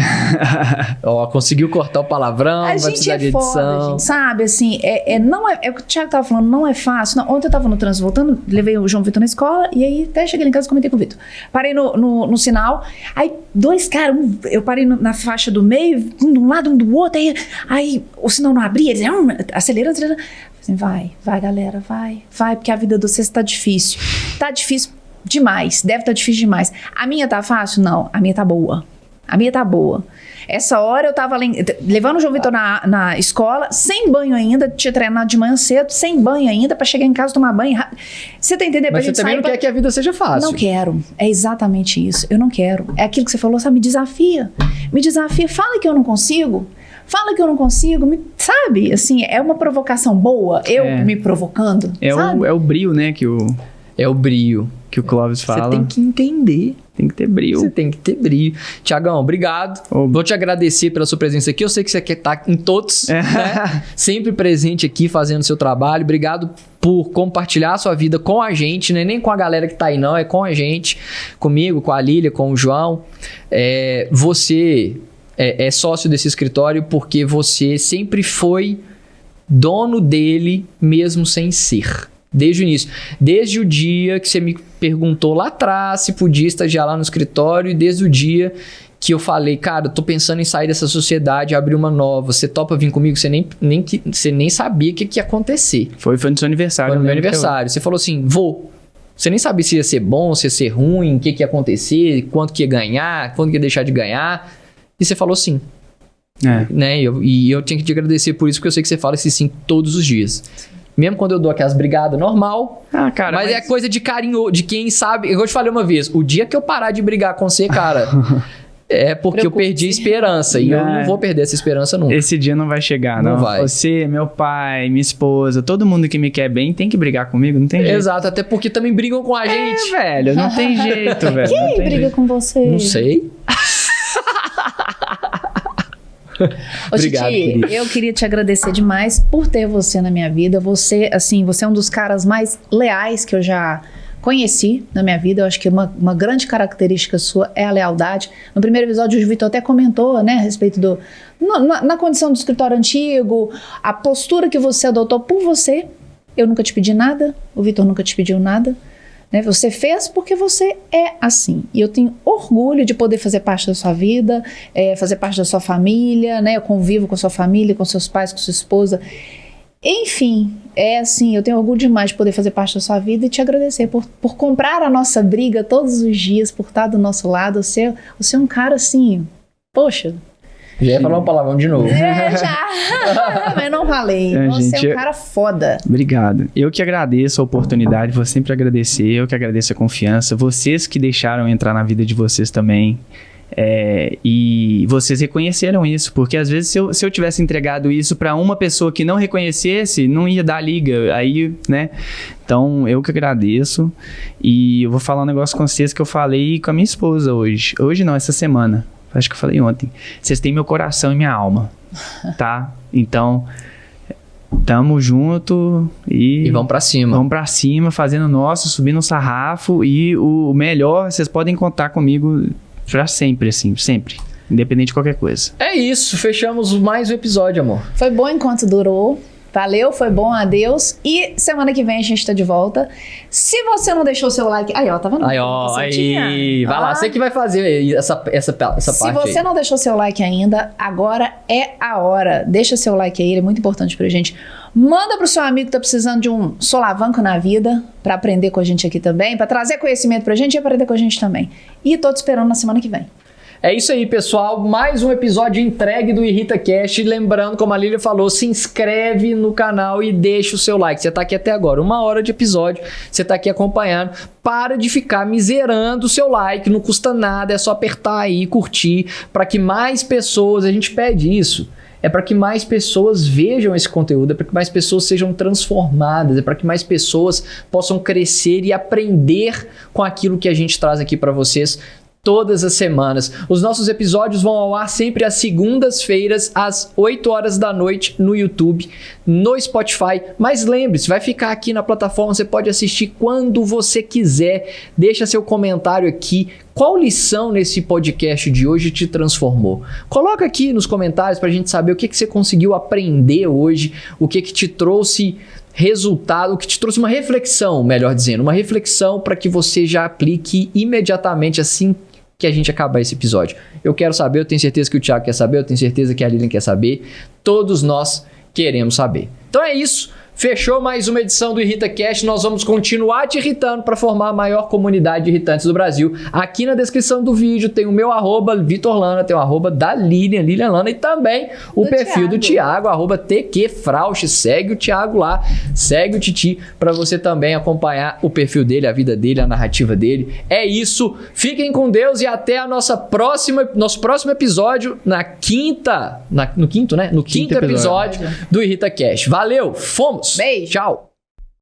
Conseguiu cortar o palavrão, vai precisar de edição. Foda, gente, sabe? Assim, não é o que o Thiago tava falando, não é fácil. Não, ontem eu tava no trânsito voltando, levei o João Vitor na escola e aí até cheguei lá em casa e comentei com o Vitor. Parei no sinal, aí dois caras, eu parei na faixa do meio, um de um lado, um do outro, aí o sinal não abria, eles acelerando. Assim, vai galera, vai, porque a vida de vocês tá difícil. Tá difícil demais, deve estar difícil demais. A minha tá fácil? Não, a minha tá boa. Essa hora eu tava levando o João Vitor na escola, sem banho ainda, tinha treinado de manhã cedo, sem banho ainda, pra chegar em casa tomar banho. Você tá entendendo? Mas você também não quer que a vida seja fácil. Não quero, é exatamente isso, eu não quero. É aquilo que você falou, sabe, me desafia, fala que eu não consigo, sabe, assim, é uma provocação boa, me provocando, sabe? É o brio, né, É o brio que o Clóvis fala. Você tem que entender. Tem que ter brio. Você tem que ter brio. Tiagão, obrigado. Vou te agradecer pela sua presença aqui. Eu sei que você quer estar em todos, né? Sempre presente aqui, fazendo o seu trabalho. Obrigado por compartilhar a sua vida com a gente, né? Nem com a galera que tá aí, não. É com a gente. Comigo, com a Lília, com o João. Você é sócio desse escritório porque você sempre foi dono dele, mesmo sem ser. Desde o início. Desde o dia que você me perguntou lá atrás se podia estagiar lá no escritório e desde o dia que eu falei, cara, eu tô pensando em sair dessa sociedade, abrir uma nova, você topa vir comigo? Você nem sabia o que ia acontecer. Foi no seu aniversário. Foi no meu aniversário. Você falou assim, vou. Você nem sabia se ia ser bom, se ia ser ruim, o que ia acontecer, quanto que ia ganhar, quanto que ia deixar de ganhar. E você falou sim. Né? E eu tenho que te agradecer por isso, porque eu sei que você fala esse sim todos os dias. Mesmo quando eu dou aquelas brigadas normal. Cara, mas é coisa de carinho, de quem sabe. Eu te falei uma vez, o dia que eu parar de brigar com você, cara, é porque eu perdi a esperança. E eu não vou perder essa esperança nunca. Esse dia não vai chegar, não. Vai. Você, meu pai, minha esposa, todo mundo que me quer bem tem que brigar comigo, não tem jeito. Exato, até porque também brigam com a gente. Velho, não tem jeito, velho. Quem briga com você? Não sei. Ô, Titi, eu queria te agradecer demais por ter você na minha vida. Você é um dos caras mais leais que eu já conheci na minha vida. Eu acho que uma grande característica sua é a lealdade. No primeiro episódio, o Vitor até comentou, né, a respeito na condição do escritório antigo, a postura que você adotou por você. Eu nunca te pedi nada, o Vitor nunca te pediu nada. né? Você fez porque você é assim. E eu tenho orgulho de poder fazer parte da sua vida, fazer parte da sua família, né? Eu convivo com a sua família, com seus pais, com sua esposa. Enfim, é assim, eu tenho orgulho demais de poder fazer parte da sua vida e te agradecer por comprar a nossa briga todos os dias, por estar do nosso lado. Você é um cara assim, poxa. Já ia falar um palavrão de novo. Já, mas não falei. Você é um cara foda. Obrigado. Eu que agradeço a oportunidade, vou sempre agradecer, eu que agradeço a confiança, vocês que deixaram entrar na vida de vocês também. E vocês reconheceram isso, porque às vezes se eu tivesse entregado isso pra uma pessoa que não reconhecesse, não ia dar liga, aí, né? Então, eu que agradeço, e eu vou falar um negócio com vocês que eu falei com a minha esposa hoje. Hoje não, essa semana. Acho que eu falei ontem. Vocês têm meu coração e minha alma, tá? Então, tamo junto e vamos pra cima. Vamos pra cima, fazendo o nosso, subindo o sarrafo, e o melhor, vocês podem contar comigo pra sempre, assim, sempre. Independente de qualquer coisa. É isso, fechamos mais um episódio, amor. Foi bom enquanto durou. Valeu, foi bom, adeus. E semana que vem a gente tá de volta. Se você não deixou o seu like... Aí, ó, tá vendo? Aí, ó, aí. Vai lá, você que vai fazer essa parte. Se você não deixou seu like ainda, agora é a hora. Deixa seu like aí, ele é muito importante pra gente. Manda pro seu amigo que tá precisando de um solavanco na vida, pra aprender com a gente aqui também, pra trazer conhecimento pra gente e aprender com a gente também. E tô te esperando na semana que vem. É isso aí, pessoal. Mais um episódio entregue do IrritaCast. Lembrando, como a Lília falou, se inscreve no canal e deixa o seu like. Você tá aqui até agora, 1 hora de episódio, você tá aqui acompanhando. Para de ficar miserando o seu like, não custa nada, é só apertar aí, curtir, para que mais pessoas, a gente pede isso. É para que mais pessoas vejam esse conteúdo, é para que mais pessoas sejam transformadas, é para que mais pessoas possam crescer e aprender com aquilo que a gente traz aqui para vocês todas as semanas. Os nossos episódios vão ao ar sempre às segundas-feiras, às 8 horas da noite, no YouTube, no Spotify. Mas lembre-se, vai ficar aqui na plataforma, você pode assistir quando você quiser. Deixa seu comentário aqui. Qual lição nesse podcast de hoje te transformou? Coloca aqui nos comentários pra gente saber o que você conseguiu aprender hoje, o que te trouxe resultado, o que te trouxe uma reflexão, melhor dizendo, uma reflexão para que você já aplique imediatamente assim que a gente acabar esse episódio. Eu quero saber, eu tenho certeza que o Thiago quer saber, eu tenho certeza que a Lilian quer saber, todos nós queremos saber. Então é isso. Fechou mais uma edição do IrritaCast. Nós vamos continuar te irritando para formar a maior comunidade de irritantes do Brasil. Aqui na descrição do vídeo tem o meu @ Vitor Lana, tem o @ da Lilian Lana, e também o perfil do Thiago, @TQFrausch. Segue o Thiago lá, segue o Titi para você também acompanhar o perfil dele, a vida dele, a narrativa dele. É isso. Fiquem com Deus e até nosso próximo episódio no quinto episódio do IrritaCast. Valeu, fomos! Beijo! Tchau!